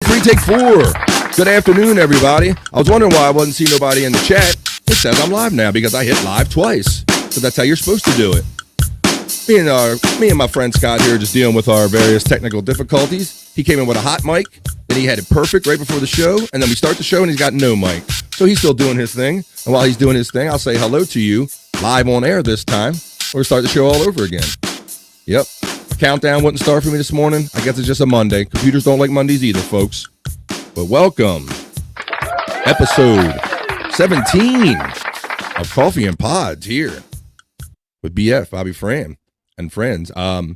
3, take 4. Good afternoon, everybody. I was wondering why I wasn't seeing nobody in the chat. It says I'm live now because I hit live twice. So that's how you're supposed to do it. Me and my friend Scott here are just dealing with our various technical difficulties. He came in with a hot mic, then he had it perfect right before the show, and then we start the show and he's got no mic. So he's still doing his thing. And while he's doing his thing, I'll say hello to you live on air this time. We'll start the show all over again. Yep. Countdown wouldn't start for me this morning. I guess it's just a Monday. Computers don't like Mondays either, folks. But welcome. Episode 17 of Coffee and Pods here with BF, Bobby Fran, and friends. Stormee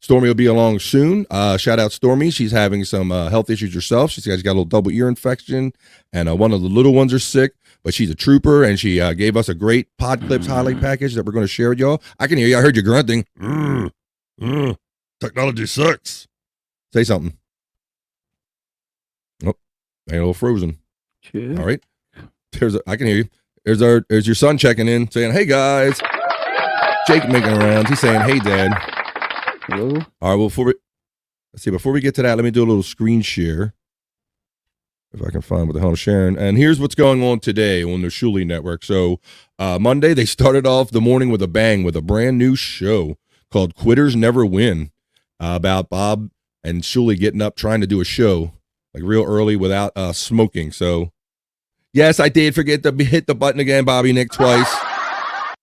will be along soon. Shout out Stormee. She's having some health issues herself. She's got a little double ear infection, and one of the little ones are sick, but she's a trooper, and she gave us a great Pod Clips highlight package that we're going to share with y'all. I can hear you. I heard you grunting. Technology sucks. Say something. Oh, ain't a little frozen. Yeah. All right. I can hear you. There's your son checking in, saying, "Hey guys." Jake making rounds. He's saying, "Hey Dad." Hello. All right. Well, before we get to that, let me do a little screen share. If I can find what the hell I'm sharing. And here's what's going on today on the Shuli Network. So Monday, they started off the morning with a bang with a brand new show called Quitters Never Win, about Bob and Shuli getting up trying to do a show like real early without smoking. So yes, I did forget to hit the button again, Bobby Nick, twice.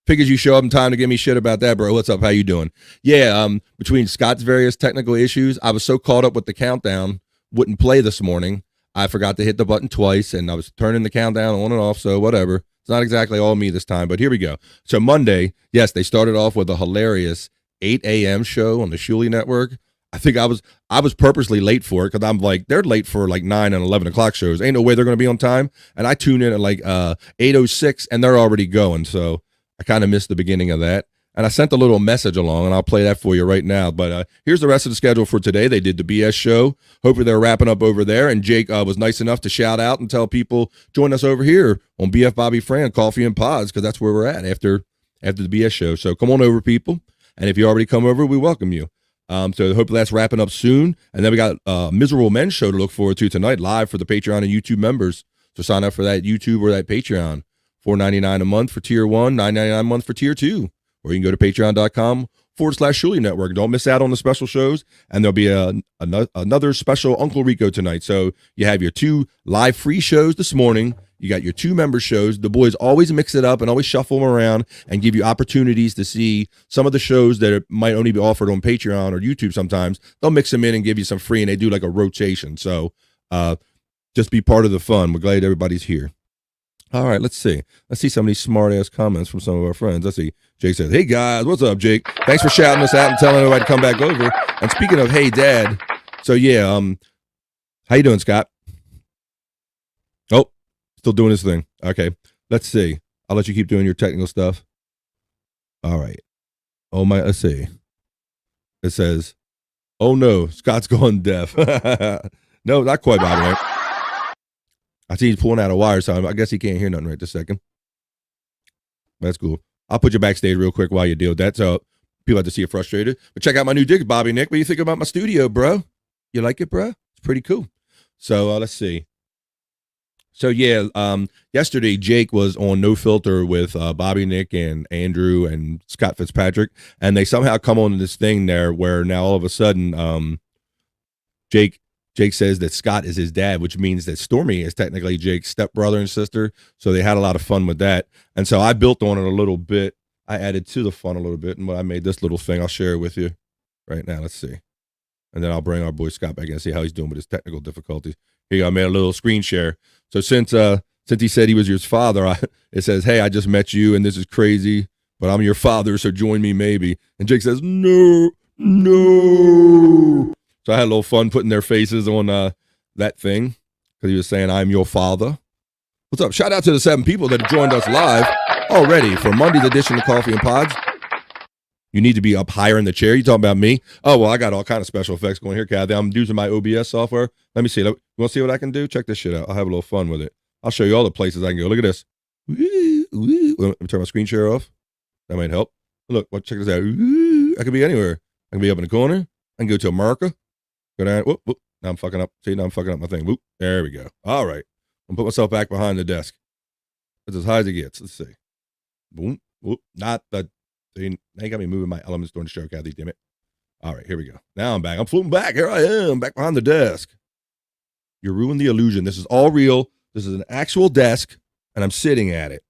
Figures you show up in time to give me shit about that, bro. What's up? How you doing? Yeah, between Scott's various technical issues, I was so caught up with the countdown, wouldn't play this morning. I forgot to hit the button twice, and I was turning the countdown on and off, so whatever. It's not exactly all me this time, but here we go. So Monday, yes, they started off with a hilarious 8 a.m. show on the Shuli Network. I think I was purposely late for it because I'm like, they're late for like 9 and 11 o'clock shows. Ain't no way they're going to be on time. And I tune in at like 8:06, and they're already going, so I kind of missed the beginning of that. And I sent a little message along, and I'll play that for you right now. But here's the rest of the schedule for today. They did the BS show. Hopefully they're wrapping up over there. And Jake was nice enough to shout out and tell people, join us over here on BF Bobby Fran, Coffee and Pods, because that's where we're at after the BS show. So come on over, people. And if you already come over, we welcome you. So hopefully that's wrapping up soon. And then we got a Miserable Men show to look forward to tonight, live for the Patreon and YouTube members. So sign up for that YouTube or that Patreon. $4.99 a month for tier 1, $9.99 a month for tier 2. Or you can go to patreon.com/Shuli Network. Don't miss out on the special shows. And there'll be another special Uncle Rico tonight. So you have your 2 live free shows this morning. You got your 2 member shows. The boys always mix it up and always shuffle them around and give you opportunities to see some of the shows that might only be offered on Patreon or YouTube sometimes. They'll mix them in and give you some free, and they do like a rotation. So just be part of the fun. We're glad everybody's here. All right, let's see. Let's see some of these smart-ass comments from some of our friends. Let's see. Jake says, "Hey, guys, what's up, Jake? Thanks for shouting us out and telling everybody to come back over." And speaking of hey, Dad, so yeah, how you doing, Scott? Oh, still doing his thing. Okay, let's see. I'll let you keep doing your technical stuff. All right. Oh, my, let's see. It says, "Oh, no, Scott's gone deaf." No, not quite, by the way. I see he's pulling out a wire, so I guess he can't hear nothing right this second. That's cool. I'll put you backstage real quick while you deal with that, so people have to see you frustrated. But check out my new dig, Bobby Nick. What do you think about my studio, bro? You like it, bro? It's pretty cool. So let's see. So yeah, yesterday Jake was on No Filter with Bobby Nick and Andrew and Scott Fitzpatrick, and they somehow come on this thing there where now all of a sudden Jake says that Scott is his dad, which means that Stormee is technically Jake's stepbrother and sister. So they had a lot of fun with that. And so I built on it a little bit. I added to the fun a little bit, and I made this little thing. I'll share it with you right now. Let's see. And then I'll bring our boy Scott back in and see how he's doing with his technical difficulties. Here you go. I made a little screen share. So since he said he was your father, it says, "Hey, I just met you, and this is crazy, but I'm your father, so join me maybe." And Jake says, "No." So I had a little fun putting their faces on that thing because he was saying, "I'm your father." What's up? Shout out to the 7 people that have joined us live already for Monday's edition of Coffee and Pods. You need to be up higher in the chair. You talking about me? Oh, well, I got all kind of special effects going here, Kathy. I'm using my OBS software. Let me see. You want to see what I can do? Check this shit out. I'll have a little fun with it. I'll show you all the places I can go. Look at this. Let me turn my screen share off. That might help. Look, check this out. I could be anywhere. I can be up in the corner. I can go to America. Go down. Whoop, whoop. Now I'm fucking up. See, now I'm fucking up my thing. Whoop. There we go. All right. I'm put myself back behind the desk. That's as high as it gets. Let's see. Boom. Whoop. Not the thing. They got me moving my elements during the show, Kathy. Damn it. All right. Here we go. Now I'm back. I'm floating back. Here I am. Back behind the desk. You ruined the illusion. This is all real. This is an actual desk, and I'm sitting at it.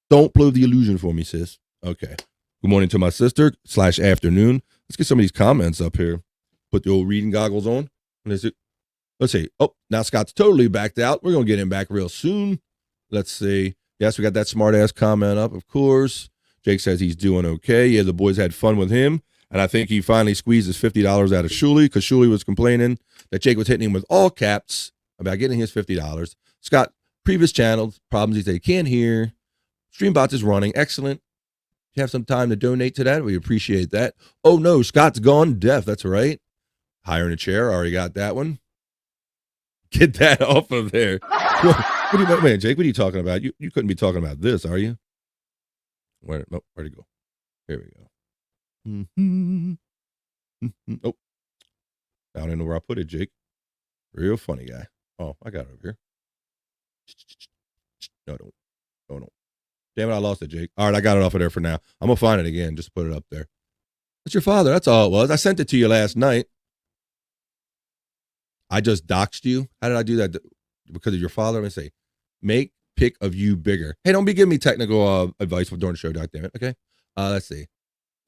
Don't blow the illusion for me, sis. Okay. Good morning to my sister / afternoon. Let's get some of these comments up here. Put the old reading goggles on. Let's see. Oh, now Scott's totally backed out. We're going to get him back real soon. Let's see. Yes, we got that smart-ass comment up, of course. Jake says he's doing okay. Yeah, the boys had fun with him. And I think he finally squeezed his $50 out of Shuli because Shuli was complaining that Jake was hitting him with all caps about getting his $50. Scott, previous channels, problems he said he can't hear. Streambot is running. Excellent. If you have some time to donate to that, we appreciate that. Oh, no, Scott's gone deaf. That's right. Hiring a chair. Already got that one. Get that off of there. What do you, man, Jake, what are you talking about? You couldn't be talking about this, are you? Where'd it go? Here we go. Oh, I don't know where I put it, Jake. Real funny guy. Oh, I got it over here. No, don't. Damn it, I lost it, Jake. All right, I got it off of there for now. I'm going to find it again. Just put it up there. It's your father. That's all it was. I sent it to you last night. I just doxed you. How did I do that? Because of your father? Let me say, make pic of you bigger. Hey, don't be giving me technical advice during the show, goddammit. Okay? Let's see.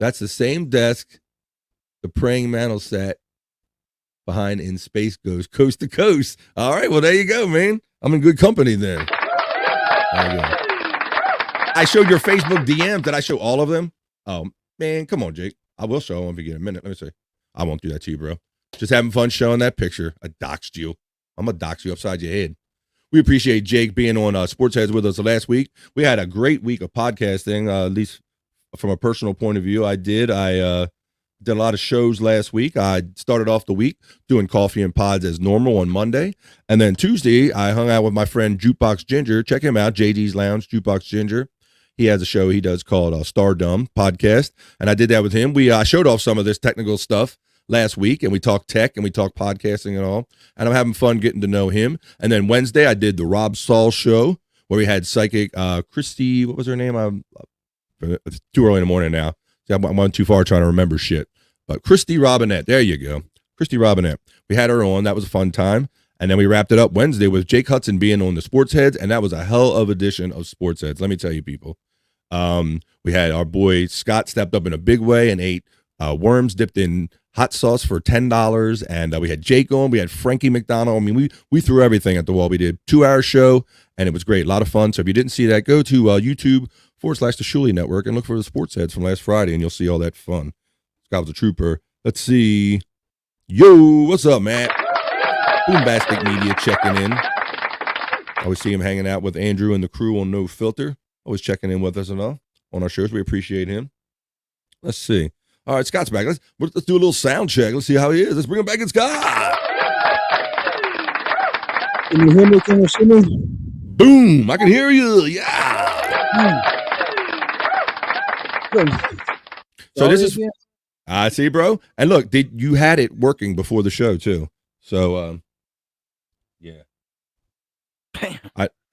That's the same desk the praying mantle sat behind in space goes coast to coast. All right, well, there you go, man. I'm in good company then. There you go. I showed your Facebook DMs. Did I show all of them? Oh, man, come on, Jake. I will show them if you get a minute. Let me see. I won't do that to you, bro. Just having fun showing that picture. I doxed you. I'm going to dox you upside your head. We appreciate Jake being on Sports Heads with us last week. We had a great week of podcasting, at least from a personal point of view. I did a lot of shows last week. I started off the week doing coffee and pods as normal on Monday. And then Tuesday, I hung out with my friend Jukebox Ginger. Check him out, JD's Lounge, Jukebox Ginger. He has a show he does called Stardom Podcast. And I did that with him. We showed off some of this technical stuff last week, and we talked tech and we talked podcasting and all. And I'm having fun getting to know him. And then Wednesday, I did the Rob Saul show where we had psychic Christy, what was her name? It's too early in the morning now. I went too far trying to remember shit. But Christy Robinette, there you go. Christy Robinette. We had her on. That was a fun time. And then we wrapped it up Wednesday with Jake Hudson being on the Sports Heads, and that was a hell of edition of Sports Heads. Let me tell you, people. We had our boy Scott stepped up in a big way and ate worms dipped in hot sauce for $10, and we had Jake on. We had Frankie McDonald. I mean, we threw everything at the wall. We did a 2-hour show, and it was great. A lot of fun. So if you didn't see that, go to YouTube / the Shuli Network and look for the Sports Heads from last Friday, and you'll see all that fun. Scott was a trooper. Let's see. Yo, what's up, Matt? Boombastic Media checking in. Always see him hanging out with Andrew and the crew on No Filter. Always checking in with us and all on our shows. We appreciate him. Let's see. All right, Scott's back. Let's do a little sound check. Let's see how he is. Let's bring him back in, Scott. Can you hear me? Can you see me? Boom. I can hear you. Yeah. Good. So this is, I see, bro. And look, you had it working before the show too. So, yeah.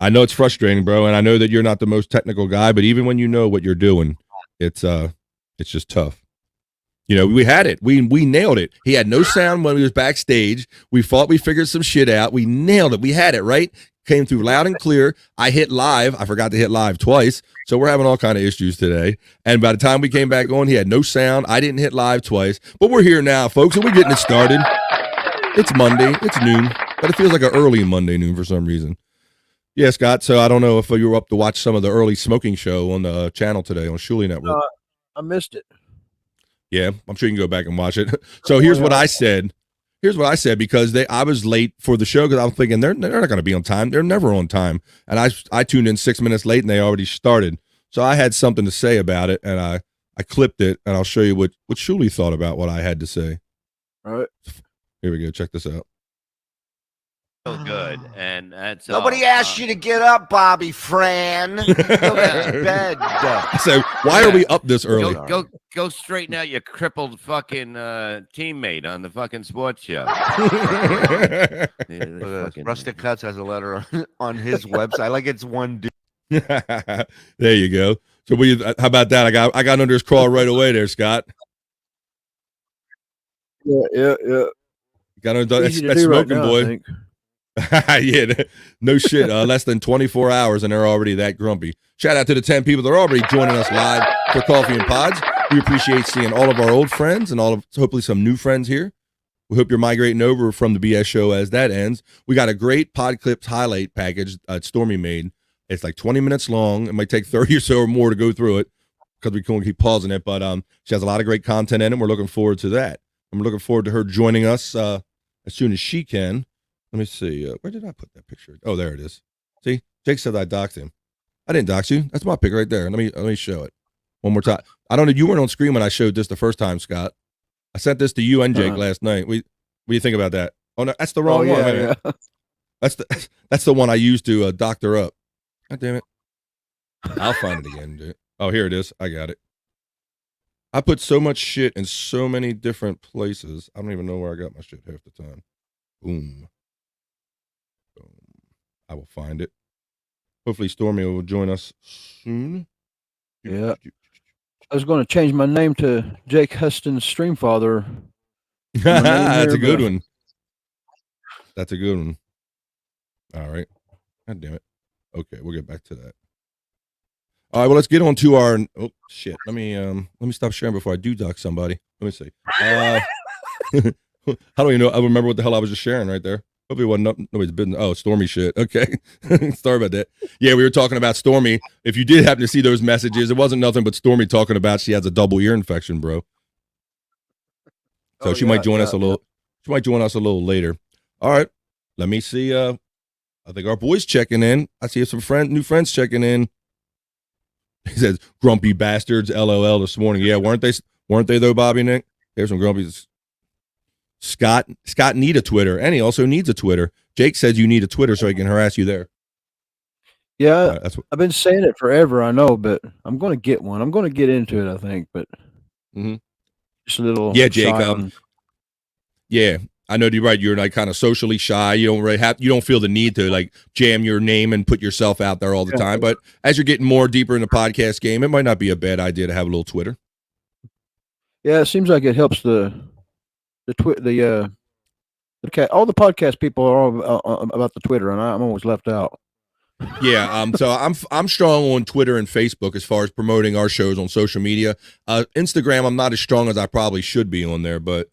I know it's frustrating, bro, and I know that you're not the most technical guy, but even when you know what you're doing, it's just tough. You know, we had it. We nailed it. He had no sound when he was backstage. We figured some shit out. We nailed it. We had it, right? Came through loud and clear. I hit live. I forgot to hit live twice. So we're having all kind of issues today. And by the time we came back on, he had no sound. I didn't hit live twice. But we're here now, folks, and we're getting it started. It's Monday. It's noon. But it feels like an early Monday noon for some reason. Yeah, Scott. So I don't know if you were up to watch some of the early smoking show on the channel today on Shuli Network. I missed it. Yeah, I'm sure you can go back and watch it. So here's what I said. Because I was late for the show because I was thinking they're not going to be on time. They're never on time. And I tuned in 6 minutes late and they already started. So I had something to say about it and I clipped it and I'll show you what Shuli thought about what I had to say. All right. Here we go. Check this out. good, and that's Nobody asked you to get up, Bobby Fran. Go back to bed. So why are we up this early? Go straighten out your crippled fucking teammate on the fucking sports show. Rustic Cuts has a letter on his website. Like it's one dude. There you go. So how about that? I got under his crawl right away there, Scott. Yeah. Got under Easy to that do smoking right now, boy. I think. Yeah, no shit. Less than 24 hours and they're already that grumpy. Shout out to the 10 people that are already joining us live for Coffee and Pods. We appreciate seeing all of our old friends and hopefully some new friends here. We hope you're migrating over from the BS show as that ends. We got a great Pod Clips highlight package Stormee made. It's like 20 minutes long. It might take 30 or so or more to go through it because we can't keep pausing it. But she has a lot of great content in it. We're looking forward to that. And we're looking forward to her joining us as soon as she can. Let me see. Where did I put that picture? Oh, there it is. See, Jake said I doxed him. I didn't dox you. That's my pic right there. Let me show it one more time. I don't know. You weren't on screen when I showed this the first time, Scott. I sent this to you and Jake last night. What do you think about that? Oh no, that's the wrong one. Yeah. That's the one I used to doctor up. God damn it. I'll find it again, dude. Oh, here it is. I got it. I put so much shit in so many different places. I don't even know where I got my shit half the time. Boom. I will find it. Hopefully Stormee will join us soon. Yeah. I was going to change my name to Jake Huston's Streamfather. That's a good one. That's a good one. All right. God damn it. Okay, we'll get back to that. All right, well, let's get on to our. Oh shit! Let me stop sharing before I do dock somebody. Let me see. How do you know? I remember what the hell I was just sharing right there. Hopefully, it wasn't nobody's business. Oh, Stormee shit. Okay, sorry about that. Yeah, we were talking about Stormee. If you did happen to see those messages, it wasn't nothing but Stormee talking about she has a double ear infection, bro. So she might join us a little. She might join us a little later. All right, let me see. I think our boys checking in. I see some new friends checking in. He says, "Grumpy bastards." LOL this morning. Yeah, weren't they though, Bobby Nick? There's some grumpies. Scott need a Twitter, and he also needs a Twitter. Jake says you need a Twitter so he can harass you there. Yeah, I've been saying it forever, I know, but I'm going to get one. I'm going to get into it, I think, but just a little. Yeah, Jake. Yeah, I know you're right. You're like kind of socially shy. You don't really you don't feel the need to like jam your name and put yourself out there all the time. But as you're getting more deeper in the podcast game, it might not be a bad idea to have a little Twitter. Yeah, it seems like it helps all the podcast people are all about the Twitter, and I'm always left out. Yeah, so I'm strong on Twitter and Facebook as far as promoting our shows on social media. Instagram, I'm not as strong as I probably should be on there, but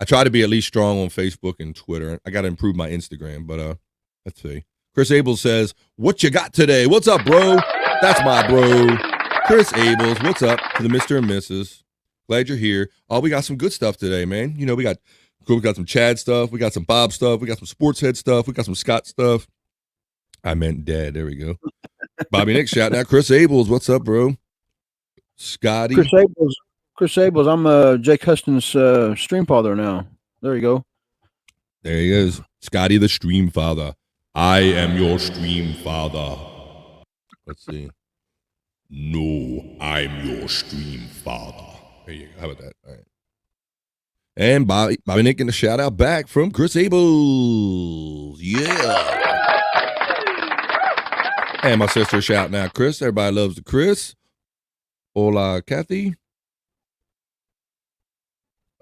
I try to be at least strong on Facebook and Twitter. I got to improve my Instagram, but let's see. Chris Abels says, "What you got today? What's up, bro?" That's my bro, Chris Abels. What's up to the Mr. and Mrs. Glad you're here. Oh, we got some good stuff today, man. You know, we got some Chad stuff. We got some Bob stuff. We got some Sports Head stuff. We got some Scott stuff. I meant Dad. There we go. Bobby Nick shouting out Chris Abels. What's up, bro? Scotty. Chris Abels. I'm Jake Huston's stream father now. There you go. There he is. Scotty the stream father. I am your stream father. Let's see. No, I'm your stream father. There you go. How about that? All right. And Bobby Nick getting a shout out back from Chris Abels. Yeah. And my sister shouting out Chris. Everybody loves the Chris. Hola, Kathy.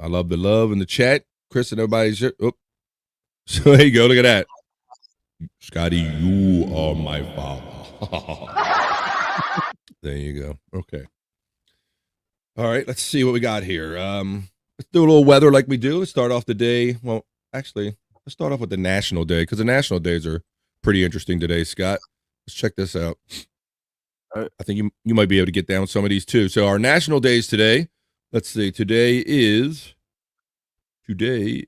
I love the love in the chat. Chris and everybody's. Oh. So there you go. Look at that. Scotty, you are my father. There you go. Okay. All right. Let's see what we got here. Let's do a little weather like we do. Let's start off the day. Well, actually, let's start off with the national day because the national days are pretty interesting today, Scott. Let's check this out. All right. I think you might be able to get down with some of these too. So our national days today. Let's see. Today is the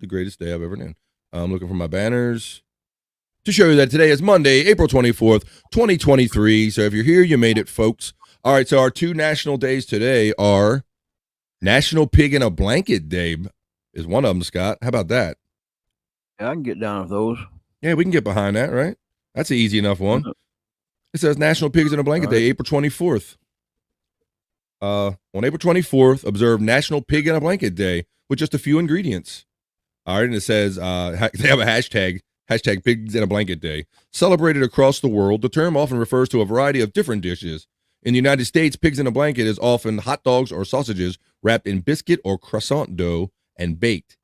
greatest day I've ever known. I'm looking for my banners to show you that today is Monday, April 24th, 2023. So if you're here, you made it, folks. All right. So our two national days today are National Pig in a Blanket Day is one of them, Scott. How about that? Yeah, I can get down with those. Yeah, we can get behind that, right? That's an easy enough one. It says National Pigs in a Blanket Day, April 24th. On April 24th, observe National Pig in a Blanket Day with just a few ingredients. All right, and it says they have a hashtag Pigs in a Blanket Day. Celebrated across the world, the term often refers to a variety of different dishes. In the United States, pigs in a blanket is often hot dogs or sausages wrapped in biscuit or croissant dough and baked.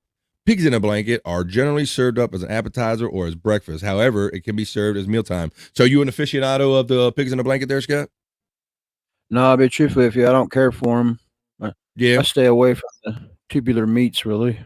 Pigs in a blanket are generally served up as an appetizer or as breakfast. However, it can be served as mealtime. So, you an aficionado of the pigs in a blanket there, Scott? No, I'll be truthful with you. I don't care for them. Yeah. I stay away from the tubular meats, really.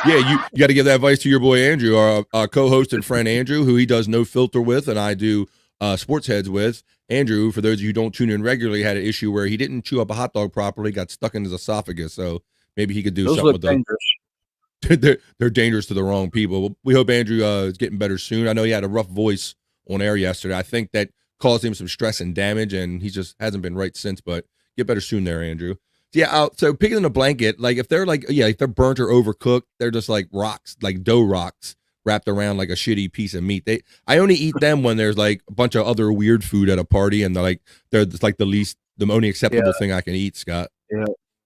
Yeah, you got to give that advice to your boy Andrew, our co-host and friend Andrew, who he does No Filter with, and I do Sports Heads with. Andrew, for those of you who don't tune in regularly, had an issue where he didn't chew up a hot dog properly, got stuck in his esophagus. So maybe he could do Those something look with those. dangerous. They're dangerous to the wrong people. We hope Andrew is getting better soon. I know he had a rough voice on air yesterday. I think that caused him some stress and damage, and he just hasn't been right since. But get better soon there, Andrew. Yeah, so pigs in a blanket, like if they're if they're burnt or overcooked, they're just like rocks, like dough rocks wrapped around like a shitty piece of meat. I only eat them when there's like a bunch of other weird food at a party, and they're just like the only acceptable thing I can eat, Scott.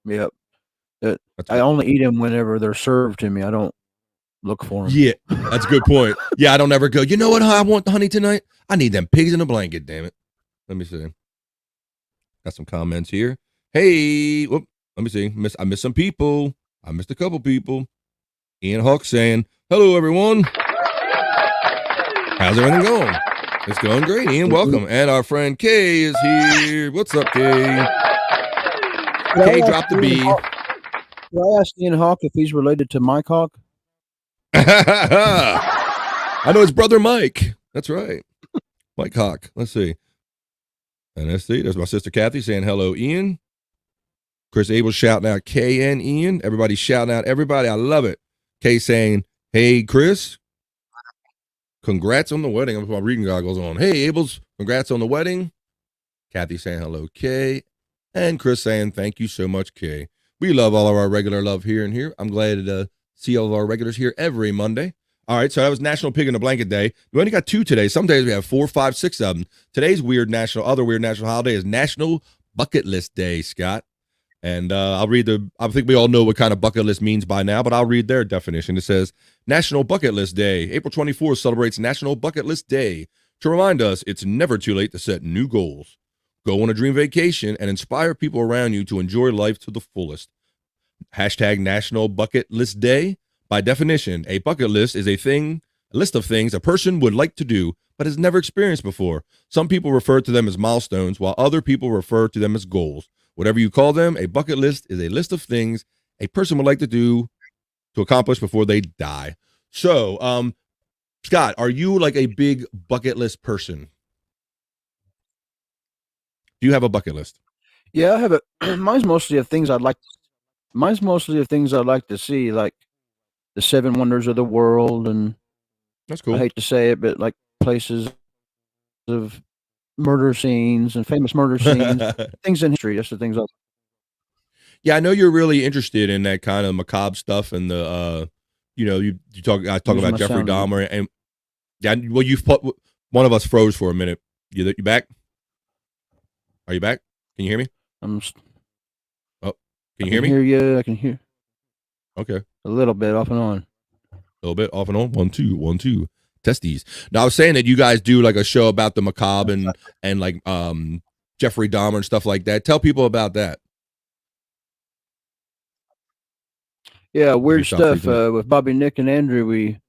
Yeah. I only eat them whenever they're served to me. I don't look for them. Yeah, that's a good point. Yeah, I don't ever go, you know what I want, honey, tonight? I need them pigs in a blanket, damn it. Let me see. Got some comments here. Hey, whoop, let me see. I missed some people. I missed a couple people. Ian Hawk saying, hello, everyone. How's everything going? It's going great, Ian. Welcome. And our friend Kay is here. What's up, Kay? Kay dropped the B. Did I ask Ian Hawk if he's related to Mike Hawk? I know his brother Mike. That's right. Mike Hawk. Let's see. And let's see. There's my sister Kathy saying hello, Ian. Chris Abel shouting out Kay and Ian. Everybody shouting out everybody. I love it. Kay saying, hey, Chris. Congrats on the wedding. I'm with my reading goggles on. Hey, Abels. Congrats on the wedding. Kathy saying hello, Kay. And Chris saying thank you so much, Kay. We love all of our regular love here and here. I'm glad to see all of our regulars here every Monday. All right, so that was National Pig in a Blanket Day. We only got 2 today. Some days we have 4, 5, 6 of them. Today's other weird national holiday is National Bucket List Day, Scott. And I think we all know what kind of bucket list means by now, but I'll read their definition. It says, National Bucket List Day. April 24th celebrates National Bucket List Day to remind us it's never too late to set new goals. Go on a dream vacation and inspire people around you to enjoy life to the fullest. Hashtag National Bucket List Day. By definition, a bucket list is a list of things a person would like to do, but has never experienced before. Some people refer to them as milestones, while other people refer to them as goals. Whatever you call them, a bucket list is a list of things a person would like to do to accomplish before they die. So, Scott, are you like a big bucket list person? Do you have a bucket list? Yeah, I have a. Mine's mostly of things I'd like to see, like the 7 wonders of the world, and That's cool. I hate to say it, but like places of murder scenes and famous murder scenes, things in history. That's the things. Yeah, I know you're really interested in that kind of macabre stuff, and the I talk about Jeffrey Dahmer, and yeah, well, one of us froze for a minute. You back? Are you back? Can you hear me? Can you hear me? Hear you. I can hear. Okay. A little bit off and on. A little bit off and on. 1, 2, 1, 2. Testes. Now I was saying that you guys do like a show about the macabre and like Jeffrey Dahmer and stuff like that. Tell people about that. Yeah, weird stuff with Bobby, Nick, and Andrew. We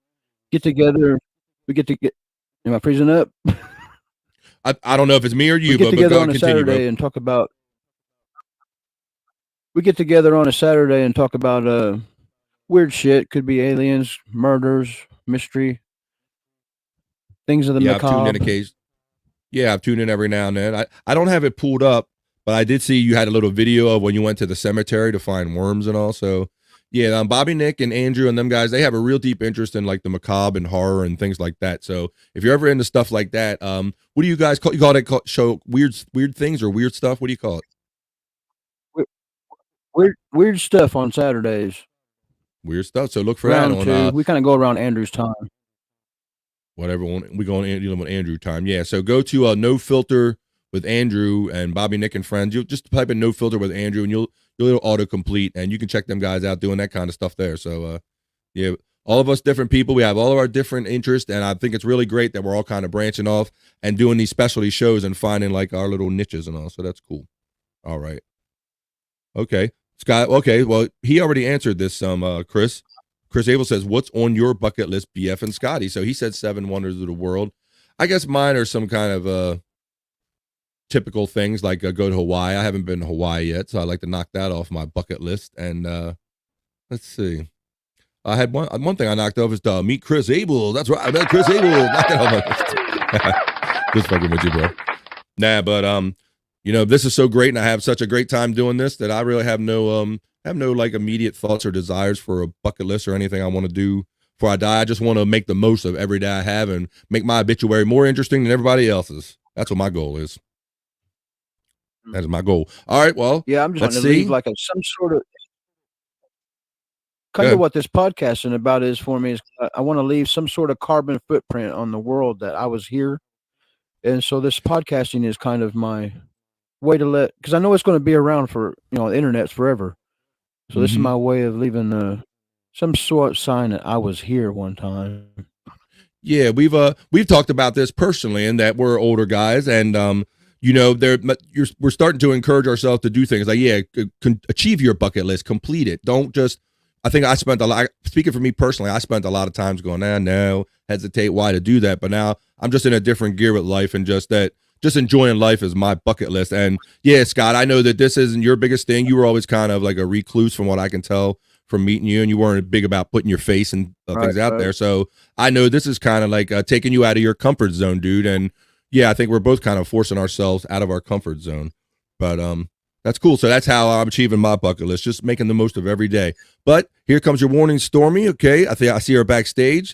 get together. Am I freezing up? I don't know if it's me or you, we get but together go on a continue, Saturday bro. and talk about. We get together on a Saturday and talk about weird shit. Could be aliens, murders, mystery, things of the macabre. I've tuned in occasionally. Yeah, I've tuned in every now and then. I don't have it pulled up, but I did see you had a little video of when you went to the cemetery to find worms and all. So, yeah, Bobby, Nick, and Andrew and them guys, they have a real deep interest in like the macabre and horror and things like that. So, if you're ever into stuff like that, what do you guys call? You call it show weird things or weird stuff? What do you call it? Weird stuff on Saturdays. Weird stuff. So look for round that two. on We kind of go around Andrew's time. whatever we go on Andrew time. Yeah. So go to No Filter with Andrew and Bobby, Nick, and friends. You just type in No Filter with Andrew, and you'll autocomplete, and you can check them guys out doing that kind of stuff there. So yeah, all of us different people. We have all of our different interests, and I think it's really great that we're all kind of branching off and doing these specialty shows and finding like our little niches and all. So that's cool. All right. Okay. Scott. Okay. Well, he already answered this. Chris. Chris Abel says, "What's on your bucket list, BF and Scotty?" So he said 7 wonders of the world. I guess mine are some kind of typical things like go to Hawaii. I haven't been to Hawaii yet, so I'd like to knock that off my bucket list. And let's see. I had one thing I knocked off is to meet Chris Abel. That's right. I met Chris Abel. Knock it off my list. Just fucking with you, bro. Nah, but this is so great, and I have such a great time doing this that I really have no like immediate thoughts or desires for a bucket list or anything I want to do before I die. I just want to make the most of every day I have and make my obituary more interesting than everybody else's. That's what my goal is. That is my goal. All right, well, yeah, I'm just let's trying to see. leave like some sort of kind of what this podcasting about is for me is I want to leave some sort of carbon footprint on the world that I was here, and so this podcasting is kind of my way to because I know it's going to be around for the internet's forever. So this is my way of leaving some sort of sign that I was here one time. Yeah, we've talked about this personally, and that we're older guys, and we're starting to encourage ourselves to do things like achieve your bucket list, complete it. Don't just. I think I spent a lot. Speaking for me personally, I spent a lot of times going, no, hesitate, why to do that. But now I'm just in a different gear with life, and just enjoying life is my bucket list. And yeah, Scott, I know that this isn't your biggest thing. You were always kind of like a recluse from what I can tell from meeting you, and you weren't big about putting your face and things out there. So I know this is kind of like taking you out of your comfort zone, dude. And yeah, I think we're both kind of forcing ourselves out of our comfort zone. But that's cool. So that's how I'm achieving my bucket list, just making the most of every day. But here comes your warning, Stormee. Okay, I think I see her backstage.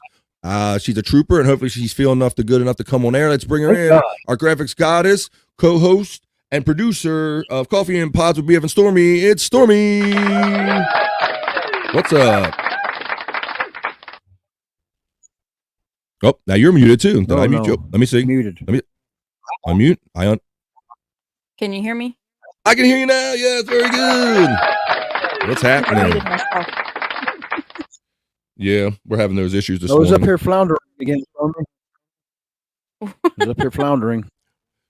She's a trooper, and hopefully she's feeling good enough to come on air. Let's bring her in. Our graphics goddess, co-host, and producer of Coffee and Pods with BF and Stormee. It's Stormee. What's up? Oh, now you're muted too. Did I mute you? Let me see. Muted. Let me unmute. Can you hear me? I can hear you now. Yeah, it's very good. What's happening? Yeah, we're having those issues this morning. I was up here floundering again. I was up here floundering.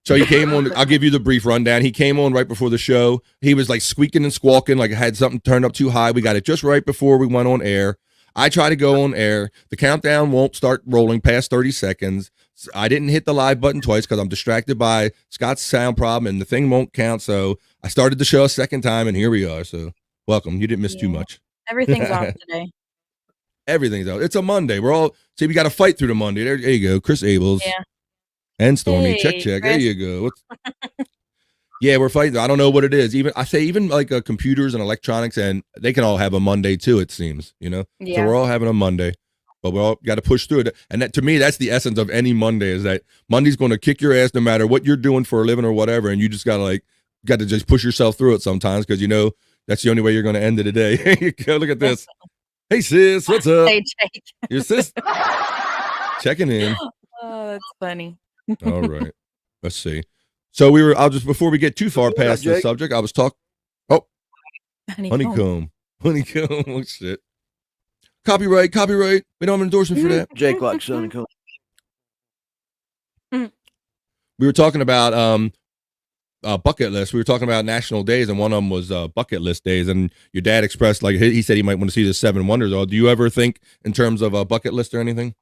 So he came on. I'll give you the brief rundown. He came on right before the show. He was like squeaking and squawking, like I had something turned up too high. We got it just right before we went on air. I try to go on air. The countdown won't start rolling past 30 seconds. I didn't hit the live button twice because I'm distracted by Scott's sound problem, and the thing won't count. So I started the show a second time, and here we are. So welcome. You didn't miss too much. Everything's off today. Everything's out. It's a Monday. We're all we got to fight through the Monday. There you go. Chris Abels. Yeah. And Stormee. Hey, check. Chris. There you go. Yeah, we're fighting. I don't know what it is. Even like computers and electronics, and they can all have a Monday too, it seems, Yeah. So we're all having a Monday, but we all got to push through it. And that, to me, that's the essence of any Monday, is that Monday's going to kick your ass no matter what you're doing for a living or whatever. And you just got to just push yourself through it sometimes, because that's the only way you're going to end it today. Here you go. Look at this. Hey sis, what's up? Hey, Jake. Your sis checking in. Oh, that's funny. All right. Let's see. So before we get too far past the subject, I was talking. Oh, honeycomb. Oh, shit. Copyright. We don't have an endorsement for that. Jake likes honeycomb. We were talking about bucket list. We were talking about national days, and one of them was bucket list days. And your dad expressed, like, he said he might want to see the 7 wonders. Do you ever think in terms of a bucket list or anything?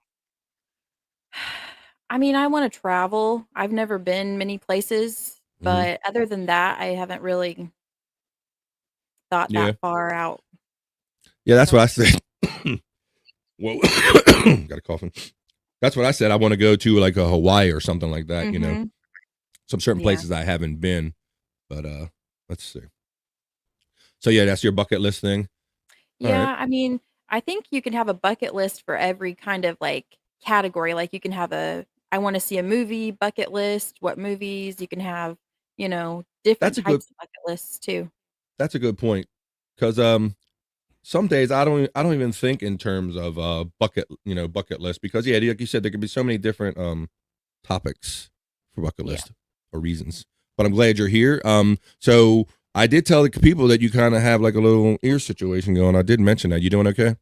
I mean, I want to travel. I've never been many places, but other than that, I haven't really thought that far out. Yeah, that's what I said. Whoa, got a coughing. That's what I said. I want to go to like a Hawaii or something like that. Some certain places I haven't been, but let's see. So yeah, that's your bucket list thing. Yeah, I mean, I think you can have a bucket list for every kind of like category. Like you can have I want to see a movie bucket list. What movies? You can have, different types of bucket lists too. That's a good point, because some days I don't even think in terms of bucket list, because like you said, there could be so many different topics for bucket list or reasons. But I'm glad you're here. So I did tell the people that you kind of have like a little ear situation going. I did mention that. You doing okay?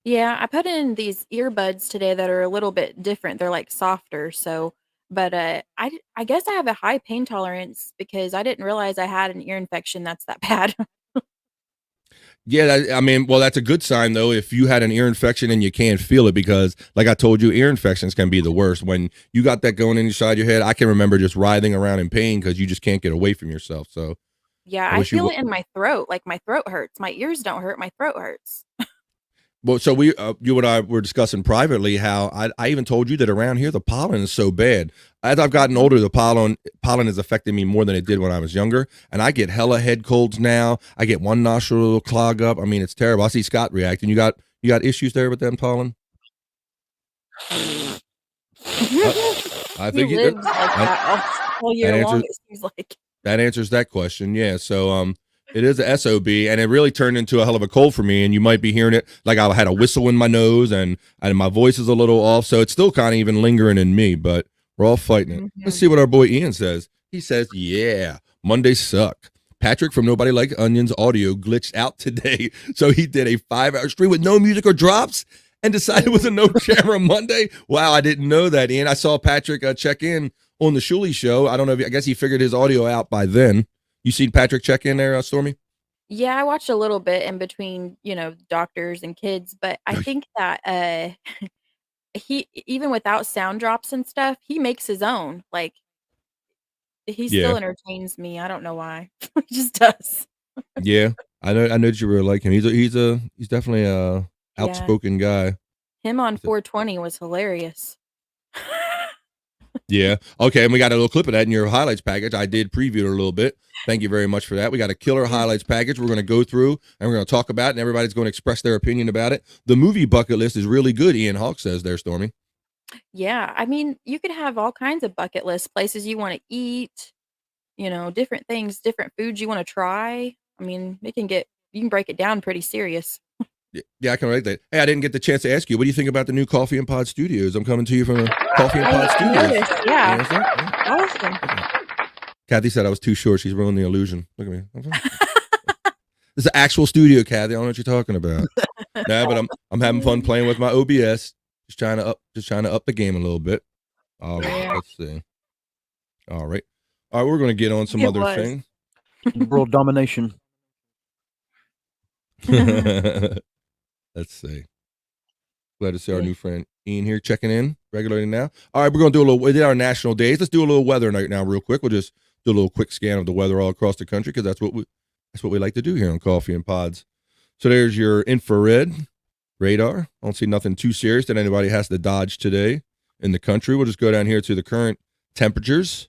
Yeah, I put in these earbuds today that are a little bit different. They're like softer. So, but I guess I have a high pain tolerance because I didn't realize I had an ear infection that's that bad. Yeah, I mean, well, that's a good sign though. If you had an ear infection and you can't feel it, because like I told you, ear infections can be the worst. When you got that going inside your head, I can remember just writhing around in pain because you just can't get away from yourself. So Yeah, I I wish you feel would. it in my throat. Like my throat hurts. My ears don't hurt. My throat hurts. Well, so you and I were discussing privately how I even told you that around here the pollen is so bad. As I've gotten older, the pollen is affecting me more than it did when I was younger, and I get hella head colds now. I get one nostril clog up. I mean, it's terrible. I see Scott reacting. You got issues there with them pollen? I He think lives like that all year that long, answers it seems like. that answers that question. Yeah. So it is a SOB, and it really turned into a hell of a cold for me. And you might be hearing it like I had a whistle in my nose, and my voice is a little off. So it's still kind of even lingering in me, but we're all fighting it. Let's see what our boy Ian says. He says, "Yeah, Mondays suck." Patrick from Nobody Like Onions audio glitched out today, so he did a 5-hour stream with no music or drops, and decided it was a no camera Monday. Wow, I didn't know that, Ian. I saw Patrick check in on the Shuli show. I don't know I guess he figured his audio out by then. You seen Patrick check in there, Stormee? Yeah, I watched a little bit in between, doctors and kids, but I think that he even without sound drops and stuff, he makes his own. Like he Yeah, still entertains me. I don't know why. He just does. yeah. I know that you really like him. He's definitely a Yeah. outspoken guy. Him on 420 was hilarious. Yeah. Okay, and we got a little clip of that in your highlights package. I did preview it a little bit. Thank you very much for that. We got a killer highlights package we're going to go through, and we're going to talk about it, and everybody's going to express their opinion about it. The movie bucket list is really good, Ian Hawk says there, Stormee. Yeah, I mean, you could have all kinds of bucket list places you want to eat, different things, different foods you want to try. I mean, you can break it down pretty serious. Yeah, I can relate that. Hey, I didn't get the chance to ask you. What do you think about the new Coffee and Pod Studios? I'm coming to you from the Coffee and Pod Studios. Noticed, yeah. Awesome. Kathy said I was too short. She's ruined the illusion. Look at me. This is an actual studio, Kathy. I don't know what you're talking about. Nah, but I'm having fun playing with my OBS. Just trying to up the game a little bit. All right, let's see. All right, we're going to get on some other things. World domination. Let's see. Glad to see our new friend Ian here checking in regularly now. All right, we're going to do we did our national days. Let's do a little weather night now real quick. We'll just do a little quick scan of the weather all across the country, because that's what we like to do here on Coffee and Pods. So there's your infrared radar. I don't see nothing too serious that anybody has to dodge today in the country. We'll just go down here to the current temperatures.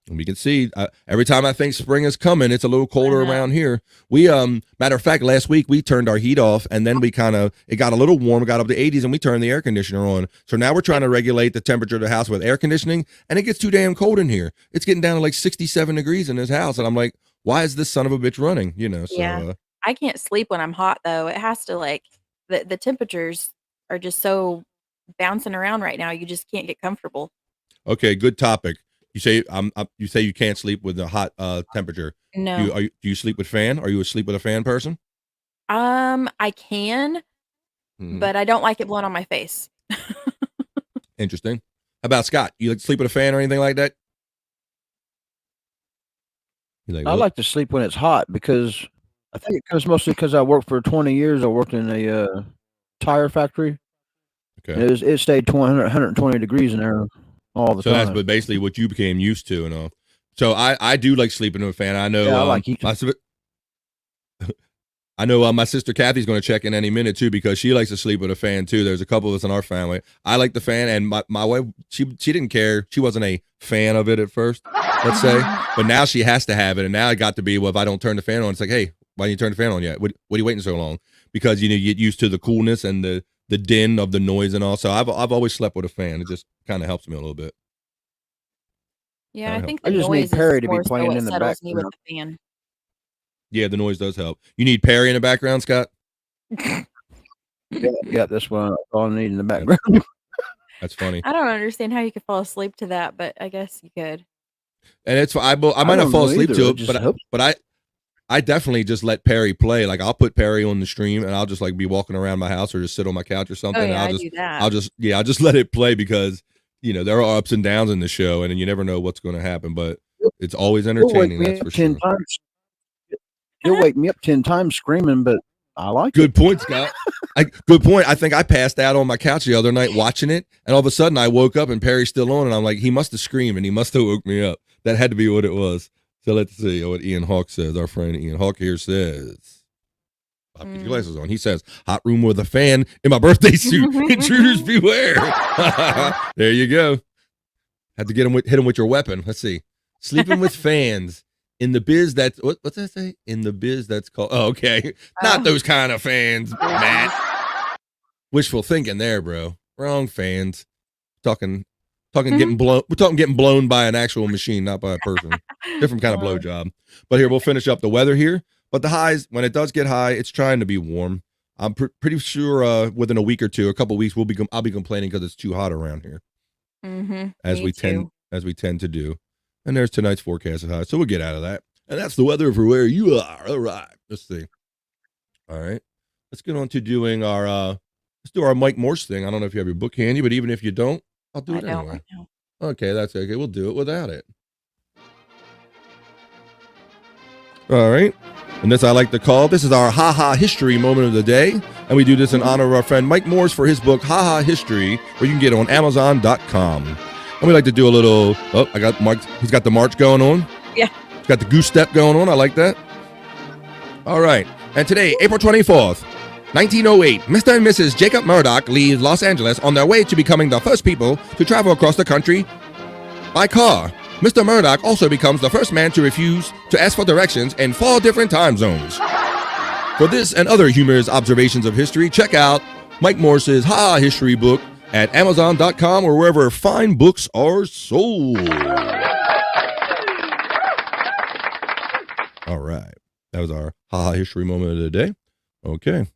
And we can see every time I think spring is coming, it's a little colder around here. We, matter of fact, last week we turned our heat off, and then it got a little warm, got up to 80s, and we turned the air conditioner on. So now we're trying to regulate the temperature of the house with air conditioning, and it gets too damn cold in here. It's getting down to like 67 degrees in this house, and I'm like, why is this son of a bitch running? So Yeah. I can't sleep when I'm hot though. It has to the temperatures are just so bouncing around right now. You just can't get comfortable. Okay, good topic. You say you can't sleep with a hot temperature. No. Do you sleep with fan? Are you asleep with a fan person? I can, but I don't like it blowing on my face. Interesting. How about Scott? You like to sleep with a fan or anything like that? I like to sleep when it's hot, because I think it comes mostly because I worked for 20 years. I worked in a tire factory. Okay. It stayed 120 degrees in there all the time. So that's basically what you became used to and all. So I do like sleeping with a fan. I know. Yeah, I like heating. I know my sister Kathy's going to check in any minute too, because she likes to sleep with a fan too. There's a couple of us in our family. I like the fan, and my wife, she didn't care. She wasn't a fan of it at first, let's say, but now she has to have it. And now it got to be, well, if I don't turn the fan on, it's like, hey, why didn't you turn the fan on yet? What are you waiting so long? Because you get used to the coolness and the din of the noise and all. So I've always slept with a fan. It just kind of helps me a little bit. Yeah, I think the I just noise need Perry is to be more so playing what in the settles me with background. the fan. Yeah, the noise does help. You need Perry in the background, Scott? Yeah, that's what all I need in the background. That's funny. I don't understand how you could fall asleep to that, but I guess you could. And it's I might not don't fall know asleep either. to I it, just hope- but I definitely just let Perry play. Like I'll put Perry on the stream and I'll just like be walking around my house or just sit on my couch or something. Oh And yeah, I'll I just do that. I'll just let it play because there are ups and downs in the show and you never know what's going to happen, but it's always You'll wake entertaining, me that's up for 10 sure. times. You'll wake me up 10 times screaming, but I like Good it. point, Scott. Good point. I think I passed out on my couch the other night watching it, and all of a sudden I woke up and Perry's still on, and I'm like, he must have screamed and he must have woke me up. That had to be what it was. So let's see what Ian Hawk says. Our friend Ian Hawk here says, Bob, get your glasses on. He says, hot room with a fan in my birthday suit. Intruders beware. There you go. Had to hit him with your weapon. Let's see. Sleeping with fans. In the biz, what's that say? In the biz, that's called. Oh, okay. Not those kind of fans, Matt. Wishful thinking there, bro. Wrong fans. Talking, getting blown. We're talking getting blown by an actual machine, not by a person. Different kind of blowjob. But here, we'll finish up the weather here. But the highs, when it does get high, it's trying to be warm. I'm pretty sure within a week or two, a couple weeks, I'll be complaining because it's too hot around here. As we tend to do. And there's tonight's forecasted high. So we'll get out of that. And that's the weather for where you are. All right. Let's see. All right. Let's get on to doing let's do our Mike Morse thing. I don't know if you have your book handy, but even if you don't, I'll do it anyway. Okay, that's okay. We'll do it without it. All right. And this I like to call, this is our Ha-Ha History moment of the day. And we do this in honor of our friend Mike Morse for his book, Ha-Ha History, where you can get it on Amazon.com. And we like to do a little, I got Mark, he's got the march going on. Yeah. He's got the goose step going on. I like that. All right. And today, April 24th, 1908, Mr. and Mrs. Jacob Murdoch leave Los Angeles on their way to becoming the first people to travel across the country by car. Mr. Murdoch also becomes the first man to refuse to ask for directions in 4 different time zones. For this and other humorous observations of history, check out Mike Morse's Ha History book at Amazon.com or wherever fine books are sold. All right. That was our Ha History moment of the day. Okay.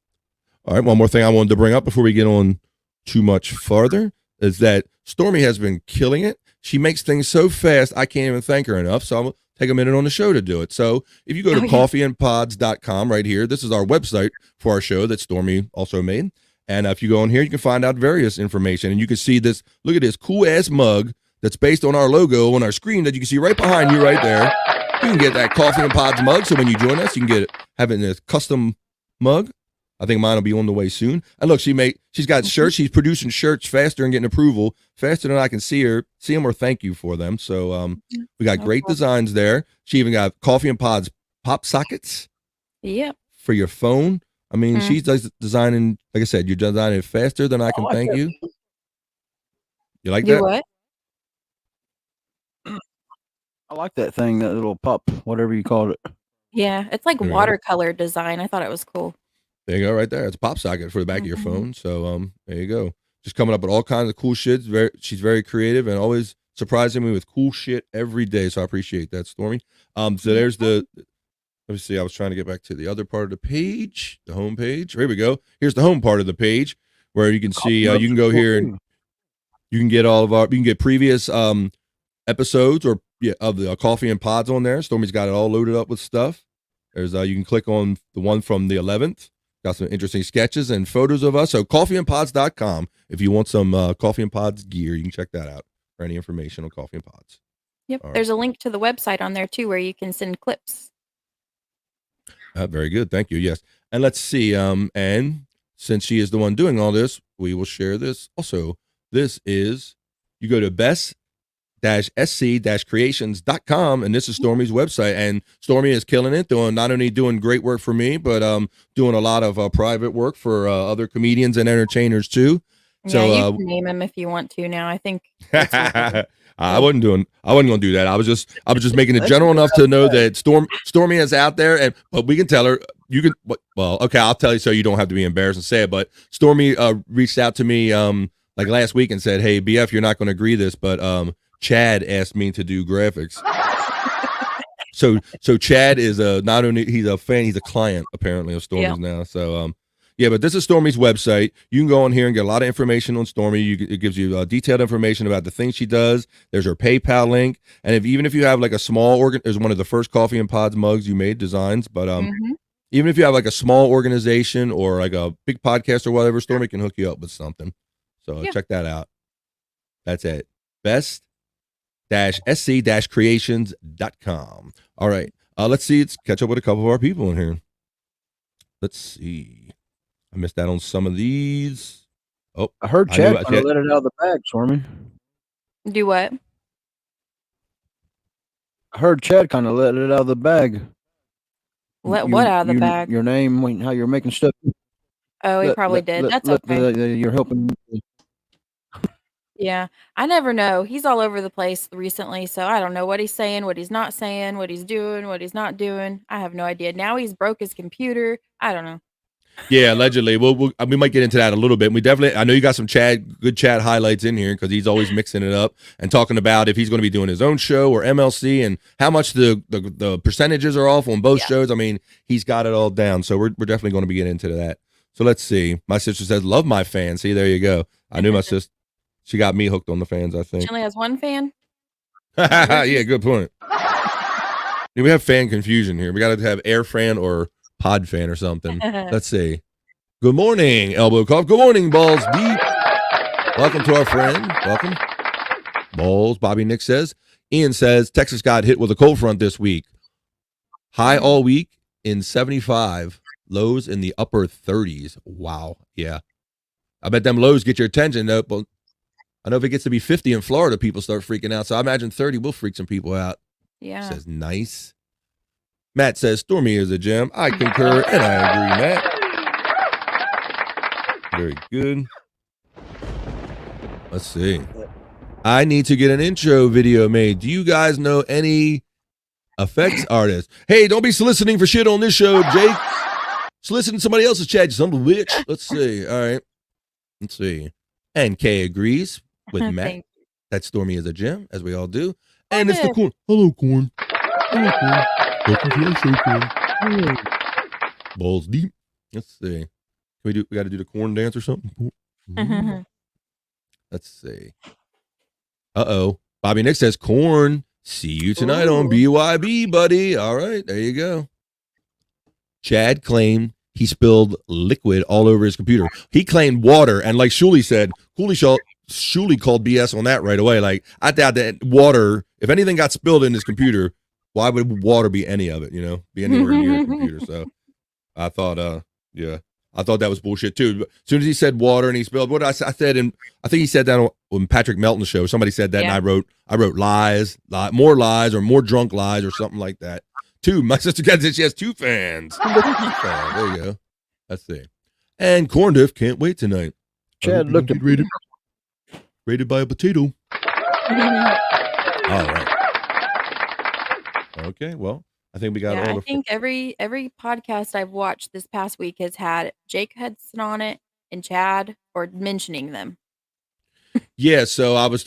All right. One more thing I wanted to bring up before we get on too much farther is that Stormee has been killing it. She makes things so fast, I can't even thank her enough. So I'm going to take a minute on the show to do it. So if you go to coffeeandpods.com right here, this is our website for our show that Stormee also made. And if you go on here, you can find out various information. And you can see this, look at this cool-ass mug that's based on our logo on our screen that you can see right behind you right there. You can get that Coffee and Pods mug. So when you join us, you can have it in a custom mug. I think mine will be on the way soon. And look, she's got shirts. She's producing shirts faster and getting approval faster than I can see them or thank you for them. So we got great designs there. She even got Coffee and Pods pop sockets. Yep. For your phone. I mean, she's designing, like I said, you're designing it faster than I can thank you. You like that? What? I like that thing, that little pup, whatever you called it. Yeah, it's like watercolor design. I thought it was cool. There you go, right there. It's a pop socket for the back of your phone. So there you go. Just coming up with all kinds of cool shit. She's very creative and always surprising me with cool shit every day. So I appreciate that, Stormee. So there's let me see. I was trying to get back to the other part of the page, the home page. Here we go. Here's the home part of the page where you can see, you can go here and you can get you can get previous episodes of the Coffee and Pods on there. Stormee's got it all loaded up with stuff. There's you can click on the one from the 11th. Got some interesting sketches and photos of us. So coffeeandpods.com. If you want some Coffee and Pods gear, you can check that out for any information on Coffee and Pods. Yep. There's a link to the website on there too, where you can send clips. Very good. Thank you. Yes. And let's see. And since she is the one doing all this, we will share this. Also, this is, you go to best-sc-creations.com, and this is Stormee's website. And Stormee is killing it, not only doing great work for me, but doing a lot of private work for other comedians and entertainers too. So you can name him if you want to now. I think I wasn't going to do that. I was just making it general enough to know that Stormee is out there, but we can tell her, okay, I'll tell you so you don't have to be embarrassed and say it, but Stormee reached out to me like last week and said, "Hey, BF, you're not going to agree this, but Chad asked me to do graphics." So Chad is not only, he's a fan, he's a client apparently of Stormee's now. So Yeah, but this is Stormee's website. You can go on here and get a lot of information on Stormee. It gives you detailed information about the things she does. There's her PayPal link, and even if you have like a small there's one of the first Coffee and Pods mugs you made designs. But even if you have like a small organization or like a big podcast or whatever, Stormee can hook you up with something. So check that out. That's it. best-sc-creations.com. All right. Let's see. Let's catch up with a couple of our people in here. Let's see. I missed out on some of these. Oh, I heard Chad kind of let it out of the bag, Stormee. Do what? I heard Chad kind of let it out of the bag. Let what out of the bag? Your name, how you're making stuff. Oh, he probably did. That's okay. You're helping. Yeah, I never know. He's all over the place recently, so I don't know what he's saying, what he's not saying, what he's doing, what he's not doing. I have no idea. Now he's broke his computer. I don't know. Yeah, allegedly. We might get into that a little bit. I know you got some good Chad highlights in here because he's always mixing it up and talking about if he's going to be doing his own show or MLC and how much the percentages are off on both shows. I mean, he's got it all down. So we're definitely going to be getting into that. So let's see. My sister says, love my fans. See, there you go. I knew my sister. She got me hooked on the fans, I think. She only has one fan? Yeah, good point. We have fan confusion here. We got to have air fan or pod fan or something. Let's see. Good morning, Elbow Cough. Good morning, Balls Deep. Welcome to our friend. Welcome. Balls, Bobby Nick says. Ian says, Texas got hit with a cold front this week. High all week in 75. Lows in the upper 30s. Wow. Yeah. I bet them lows get your attention, though. But I know if it gets to be 50 in Florida, people start freaking out. So I imagine 30 will freak some people out. Yeah. Says, nice. Matt says, Stormee is a gem. I concur, and I agree, Matt. Very good. Let's see. I need to get an intro video made. Do you guys know any effects artists? Hey, don't be soliciting for shit on this show, Jake. Soliciting somebody else's chat, you son of a bitch. Let's see. All right. Let's see. And Kay agrees with Matt. That Stormee is a gem, as we all do. And it's the Corn. Hello, Corn. Hello, Corn. Welcome to our show, Corn. Hello. Balls deep. Let's see. We got to do the corn dance or something? Let's see. Uh-oh. Bobby Nick says, Corn. See you tonight on BYB, buddy. All right. There you go. Chad claimed he spilled liquid all over his computer. He claimed water, and like Shuli said, Shuli called BS on that right away. Like, I doubt that water, if anything got spilled in his computer, why would water be any of it, be anywhere near a computer? So I thought, I thought that was bullshit too. But as soon as he said water and he spilled, what I said, and I think he said that on Patrick Melton's show. Somebody said that, and I wrote lies, more lies, or more drunk lies, or something like that. My sister got this. She has 2 fans. There you go. Let's see. And Corn Diff can't wait tonight. Chad looked at rated by a potato. All right. Okay. Well, I think we got all the. I think every podcast I've watched this past week has had Jake Hudson on it and Chad or mentioning them. Yeah, so I was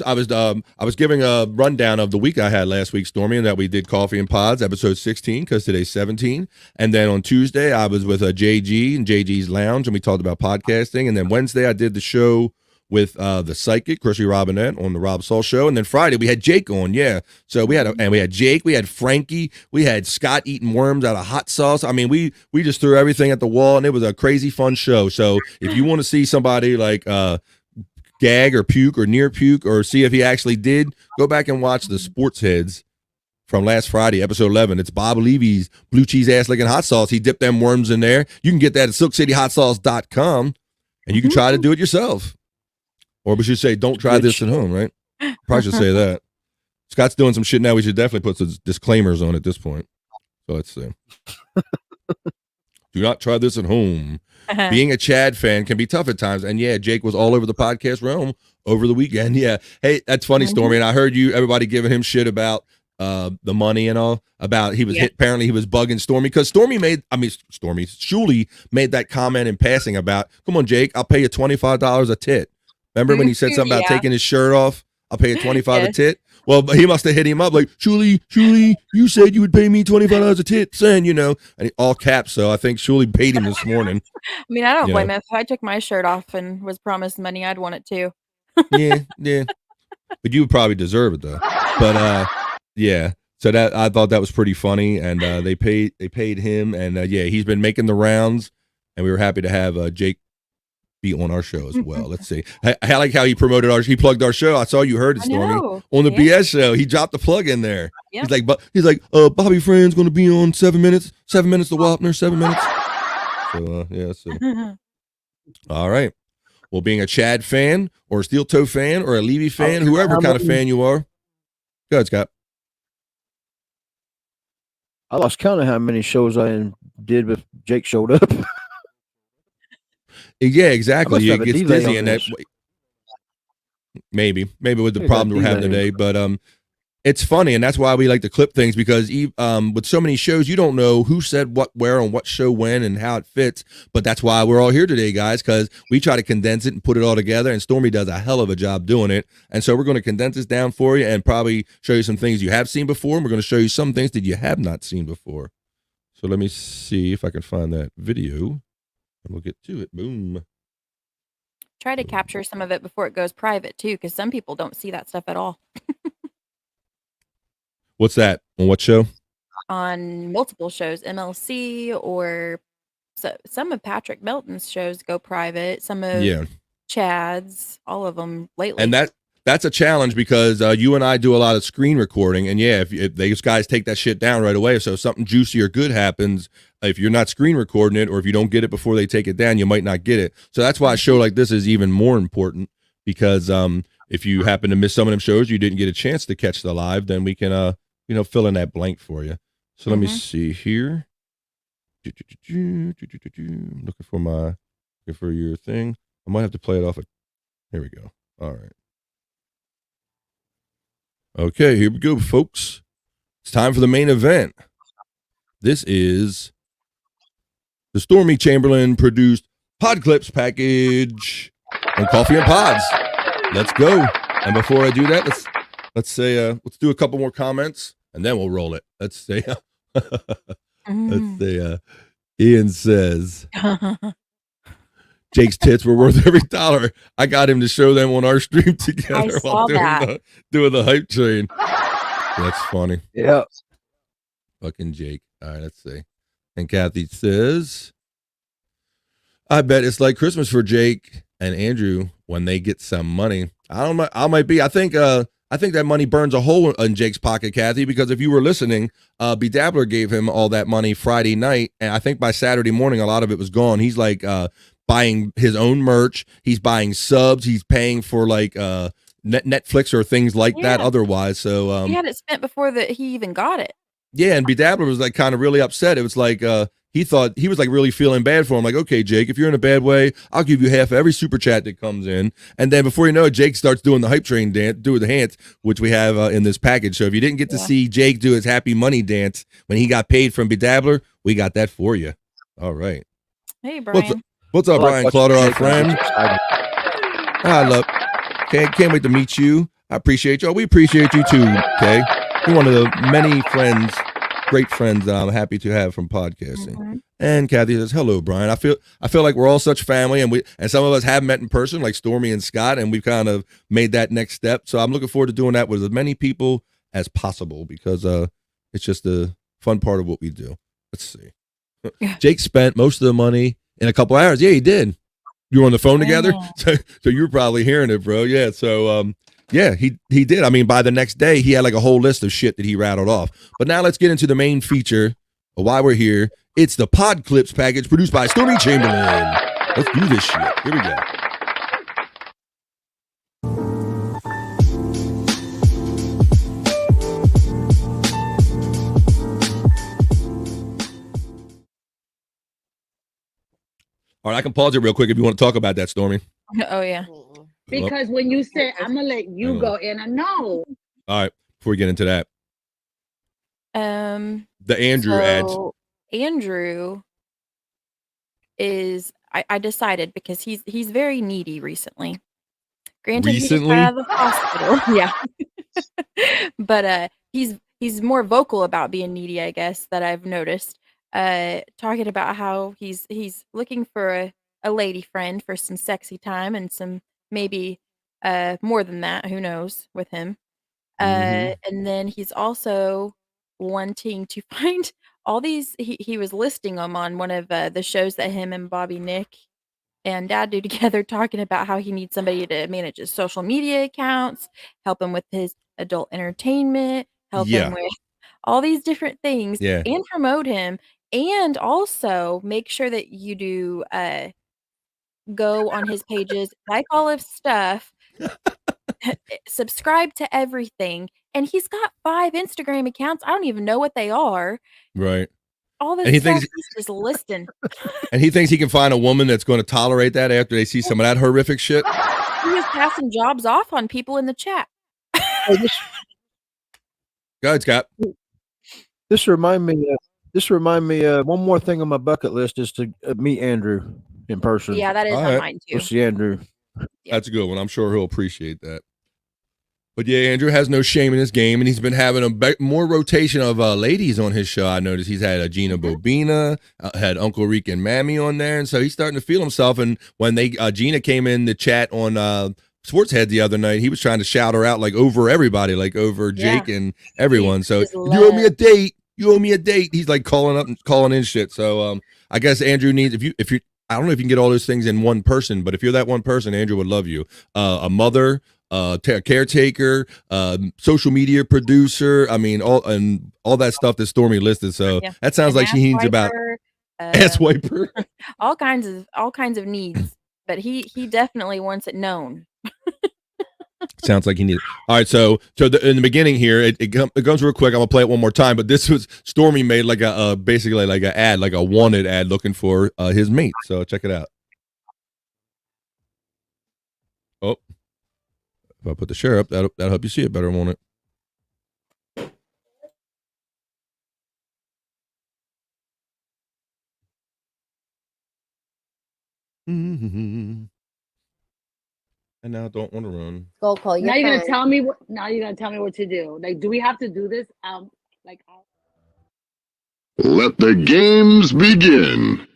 giving a rundown of the week I had last week, Stormee, and that we did Coffee and Pods, episode 16, because today's 17. And then on Tuesday, I was with JG and JG's Lounge, and we talked about podcasting. And then Wednesday, I did the show with the psychic, Chrissy Robinette, on the Rob Saul Show. And then Friday, we had Jake on, yeah. So we had Jake, we had Frankie, we had Scott eating worms out of hot sauce. I mean, we just threw everything at the wall, and it was a crazy fun show. So if you want to see somebody like gag or puke or near puke or see if he actually did, go back and watch the Sports Heads from last Friday, episode 11. It's Bob Levy's blue cheese ass licking hot sauce. He dipped them worms in there. You can get that at silkcityhotsauce.com, and you can try to do it yourself. Or we should say, don't try this at home, right? Probably should say that. Scott's doing some shit now. We should definitely put some disclaimers on at this point. So let's see. Do not try this at home. Being a Chad fan can be tough at times. And yeah, Jake was all over the podcast realm over the weekend. Yeah. Hey, that's funny, Stormee. And I heard everybody giving him shit about the money and all, about apparently he was bugging Stormee, because Shuli made that comment in passing about, come on, Jake, I'll pay you $25 a tit. Remember when he said something about taking his shirt off? I'll pay you $25 a tit. Well, he must have hit him up like, Shuli, you said you would pay me $25 a tit, and all caps. So I think Shuli paid him this morning. I mean, I don't You blame know. him. If I took my shirt off and was promised money, I'd want it too. Yeah. But you would probably deserve it though. But yeah. So that I thought that was pretty funny, and they paid him, and he's been making the rounds, and we were happy to have Jake be on our show as well. Let's see. I like how he promoted he plugged our show. I saw you heard it, Stormee, on the BS show. He dropped the plug in there. Yep. He's like, Bobby Friend's going to be on 7 minutes. 7 minutes to Wapner. 7 minutes. So let's see. All right. Well, being a Chad fan or a Steel Toe fan or a Levy fan, whoever kind of fan you are, go ahead, Scott. I lost count of how many shows I did with Jake showed up. Yeah, exactly. It gets dizzy, and that maybe with the problems we're having today. But it's funny, and that's why we like to clip things, because with so many shows, you don't know who said what, where, on what show, when, and how it fits. But that's why we're all here today, guys, because we try to condense it and put it all together. And Stormee does a hell of a job doing it. And so we're going to condense this down for you and probably show you some things you have seen before. And we're going to show you some things that you have not seen before. So let me see if I can find that video, and we'll get to it. Boom. Try to capture some of it before it goes private too, because some people don't see that stuff at all. What's that? On what show? On multiple shows, MLC, or some of Patrick Melton's shows go private. Some of Chad's, all of them lately. And that's a challenge, because you and I do a lot of screen recording, and if these guys take that shit down right away, so if something juicy or good happens, if you're not screen recording it, or if you don't get it before they take it down, you might not get it. So that's why a show like this is even more important, because if you happen to miss some of them shows, you didn't get a chance to catch the live, then we can fill in that blank for you. So let me see here. Looking for your thing. I might have to play it off. Here we go. All right. Okay, here we go, folks. It's time for the main event. This is the Stormee Chamberlain produced Pod Clips package on Coffee and Pods. Let's go. And before I do that, let's do a couple more comments, and then we'll roll it. Let's say, Ian says, Jake's tits were worth every dollar. I got him to show them on our stream together while doing the hype train. That's funny. Yeah. Fucking Jake. All right, let's see. And Kathy says, I bet it's like Christmas for Jake and Andrew when they get some money. I might be. I think that money burns a hole in Jake's pocket, Kathy, because if you were listening, B. Dabbler gave him all that money Friday night, and I think by Saturday morning, a lot of it was gone. He's like buying his own merch. He's buying subs. He's paying for like Netflix or things like that otherwise. So he had it spent before he even got it. Yeah, and B. Dabbler was like kind of really upset. It was like he thought he was like really feeling bad for him. Like, okay, Jake, if you're in a bad way, I'll give you half of every super chat that comes in. And then before you know it, Jake starts doing the hype train dance, doing the dance, which we have in this package. So if you didn't get to see Jake do his happy money dance when he got paid from B. Dabbler, we got that for you. All right. Hey, Brian. What's up, Brian Clauder, our friend? Can't wait to meet you. I appreciate y'all. We appreciate you too, okay? You're one of the many friends, great friends that I'm happy to have from podcasting. And Kathy says, hello, Brian. I feel like we're all such family, and some of us have met in person, like Stormee and Scott, and we've kind of made that next step. So I'm looking forward to doing that with as many people as possible, because it's just a fun part of what we do. Let's see. Jake spent most of the money in a couple hours. Yeah, he did. You were on the phone together? So you were probably hearing it, bro. Yeah. So yeah, he did. I mean, by the next day, he had like a whole list of shit that he rattled off. But now let's get into the main feature of why we're here. It's the Pod Clips package produced by Stormee Chamberlain. Let's do this shit. Here we go. All right, I can pause it real quick if you want to talk about that, Stormee. Oh, yeah. Because when you said, I'm going to let you go, and I know. All right, before we get into that. The Andrew ads. Andrew is, I decided, because he's very needy recently. Granted, he just got out of the hospital. Yeah. But he's more vocal about being needy, I guess, that I've noticed. Talking about how he's looking for a lady friend for some sexy time and some maybe more than that, who knows, with him. And then he's also wanting to find all these he was listing them on one of the shows that him and Bobby Nick and Dad do together, talking about how he needs somebody to manage his social media accounts, help him with his adult entertainment, help him Yeah. with all these different things, Yeah. and promote him, and also make sure that you do go on his pages, like all his stuff, subscribe to everything, and he's got 5 Instagram accounts. I don't even know what they are. Right. All And this he stuff thinks he's just listing. and he thinks he can find a woman that's going to tolerate that after they see some of that horrific shit. He was passing jobs off on people in the chat. Go ahead, Scott. This remind me. One more thing on my bucket list is to meet Andrew in person. Yeah, that is All on right. mine Go too. see Andrew. That's a good one. I'm sure he'll appreciate that. But yeah, Andrew has no shame in his game, and he's been having more rotation of ladies on his show. I noticed he's had Gina Bobina, had Uncle Rick and Mammy on there, and so he's starting to feel himself. And when Gina came in the chat on Sports Head the other night, he was trying to shout her out like over everybody, like over Jake and everyone. So just you owe me a date. You owe me a date. He's like calling up and calling in shit. So I guess Andrew needs if you I don't know if you can get all those things in one person, but if you're that one person, Andrew would love you. A mother, caretaker, social media producer. I mean, all that stuff that Stormee listed. So that sounds like she needs about ass wiper. all kinds of needs, but he definitely wants it known. Sounds like he needs. All right, so in the beginning here, it goes real quick. I'm gonna play it one more time, but this was Stormee made like basically like an ad, like a wanted ad, looking for his mate. So check it out. Oh, if I put the share up, that'll help you see it better, won't it? Mm-hmm. And now don't want to run. Go call your now you're gonna tell me what. Now you're gonna tell me what to do. Like, do we have to do this? Let the games begin.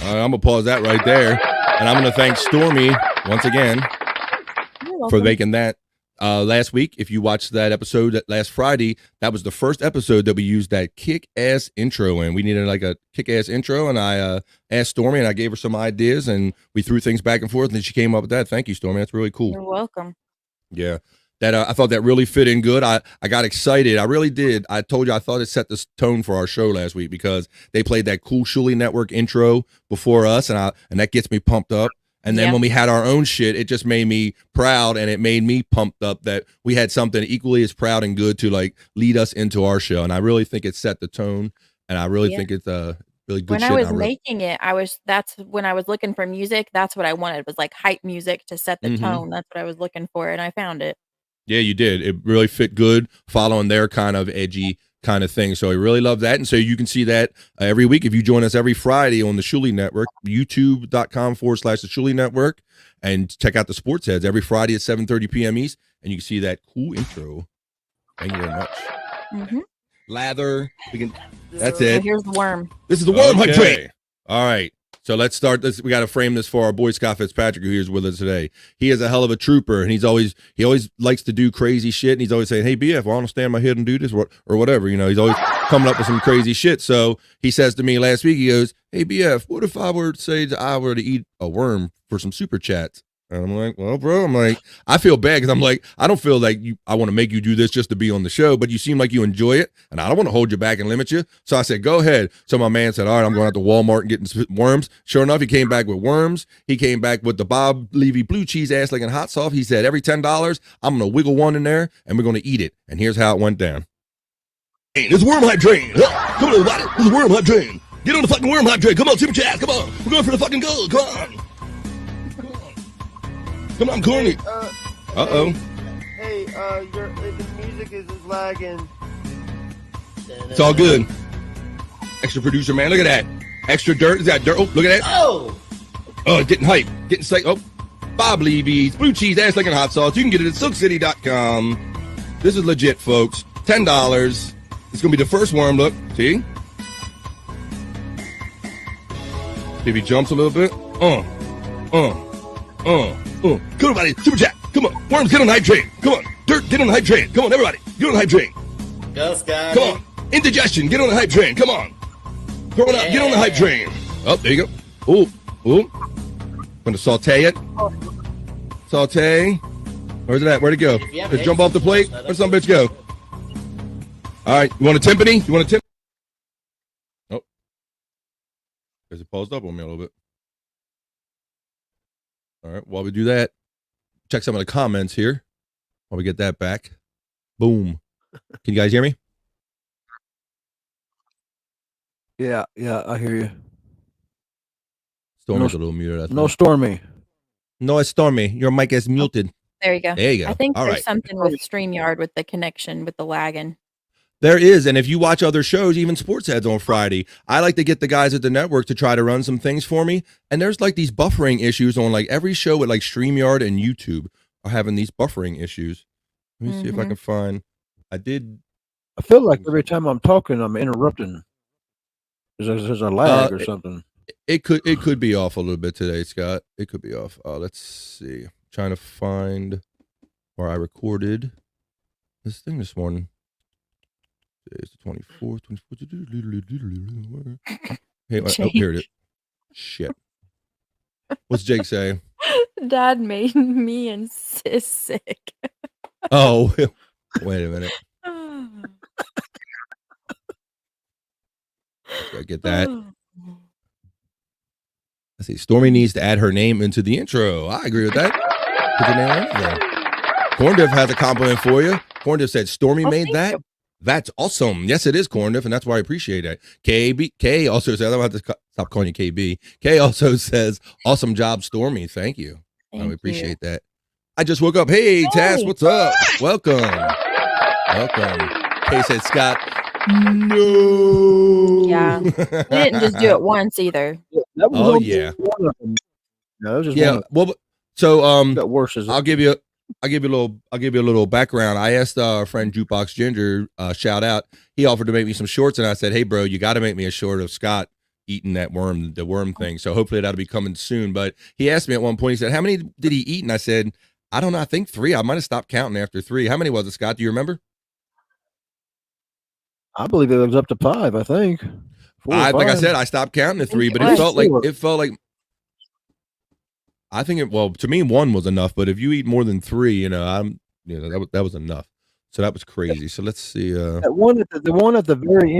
I'm gonna pause that right there, and I'm gonna thank Stormee once again for making that. Last week, if you watched that episode last Friday, that was the first episode that we used that kick-ass intro in. We needed like a kick-ass intro, and I asked Stormee, and I gave her some ideas, and we threw things back and forth, and she came up with that. Thank you, Stormee. That's really cool. You're welcome. Yeah. That I thought that really fit in good. I got excited. I really did. I told you I thought it set the tone for our show last week because they played that cool Shuli Network intro before us, and that gets me pumped up. And then when we had our own shit, it just made me proud, and it made me pumped up that we had something equally as proud and good to like lead us into our show. And I really think it set the tone, and I really think it's really good. When I was making it, that's when I was looking for music. That's what I wanted, was like hype music to set the tone. That's what I was looking for, and I found it. Yeah, you did. It really fit good, following their kind of edgy kind of thing. So I really love that. And so you can see that every week if you join us every Friday on the Shuli Network, youtube.com/the Shuli Network, and check out the Sports Heads every Friday at 7:30 p.m. East, and you can see that cool intro. Thank you very much. Lather. That's it. So here's the worm. This is the worm hydrate. All right. So let's start this. We got to frame this for our boy Scott Fitzpatrick, who is with us today. He is a hell of a trooper, and he always likes to do crazy shit, and he's always saying, "Hey BF, I want to stand my head and do this or whatever." You know, he's always coming up with some crazy shit. So he says to me last week, he goes, "Hey BF, what if I were to say that I were to eat a worm for some super chats?" And I'm like, well, bro, I feel bad because I'm like, I don't feel like I want to make you do this just to be on the show, but you seem like you enjoy it, and I don't want to hold you back and limit you. So I said, go ahead. So my man said, all right, I'm going out to Walmart and getting worms. Sure enough, he came back with worms. He came back with the Bob Levy blue cheese ass licking hot sauce. He said, every $10, I'm going to wiggle one in there, and we're going to eat it. And here's how it went down. It's worm hype train. Come on, everybody. It's a worm hype train. Get on the fucking worm hype train. Come on, super chat. Come on. We're going for the fucking goal. Come on. Come on, Corny. Uh-oh. Hey, your music is lagging. It's all good. Extra producer, man. Look at that. Extra dirt. Is that dirt? Oh, look at that. Oh, getting hype. Getting psyched. Oh, Bob Levy's blue cheese, ass licking hot sauce. You can get it at silkcity.com. This is legit, folks. $10. It's going to be the first worm. Look. See? See if he jumps a little bit. Come on, everybody. Super chat. Come on. Worms, get on the hype train. Come on. Dirt, get on the hype train. Come on, everybody. Get on the hype train. Go, Scott. Come on. Indigestion, get on the hype train. Come on. Throwing up, get on the hype train. Oh, there you go. Ooh. Going to saute it. Saute. Where's it at? Where'd it go? Just jump off the plate. Where'd some bitch go? All right. You want a timpani? You want a timpani? Oh. Because it paused up on me a little bit. All right. While we do that, check some of the comments here. While we get that back. Boom. Can you guys hear me? Yeah, I hear you. Stormy's a little muted. No Stormee. No, it's Stormee. Your mic is muted. There you go. There you go. I think All there's right. something with StreamYard with the connection with the lagging. There is, and if you watch other shows, even sports heads on Friday, I like to get the guys at the network to try to run some things for me. And there's like these buffering issues on like every show with like StreamYard and YouTube are having these buffering issues. Let me see if I can find. I feel like every time I'm talking, I'm interrupting. There's a lag or something. It could be off a little bit today, Scott. It could be off. Let's see. Trying to find where I recorded this thing this morning. It's the 24th. Hey, oh, here it is. Shit. What's Jake say? Dad made me and Sis sick. Oh, wait a minute. Gotta get that. I see. Stormee needs to add her name into the intro. I agree with that. Put your name on there. Corndiff has a compliment for you. Corndiff said Stormee made that. You. That's awesome. Yes, it is, Corndiff, and that's why I appreciate it. K also says, I don't have to stop calling you KB. K also says, awesome job, Stormee. Thank you. I appreciate that. I just woke up. Hey, Tass, what's up? Welcome. K said, Scott, no. Yeah. We didn't just do it once either. Yeah. No, just well, so got worse. I'll give you a little background. I asked our friend Jukebox Ginger, shout out. He offered to make me some shorts, and I said, "Hey, bro, you got to make me a short of Scott eating the worm thing." So hopefully that'll be coming soon. But he asked me at one point. He said, "How many did he eat?" And I said, "I don't know. I think 3. I might have stopped counting after 3. How many was it, Scott? Do you remember?" I believe it was up to 5. I think. 4 or 5. Like I said, I stopped counting at 3, but it felt like. I think to me 1 was enough, but if you eat more than 3, that was enough. So that was crazy. So let's see. The one at the very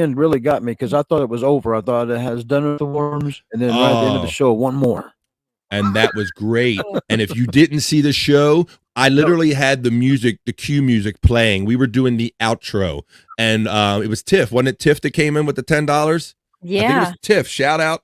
end really got me because I thought it was over. I thought it has done with the worms, and then right at the end of the show, one more. And that was great. And if you didn't see the show, I literally had the cue music playing. We were doing the outro, and it was Tiff. Wasn't it Tiff that came in with the $10? Yeah. I think it was Tiff. Shout out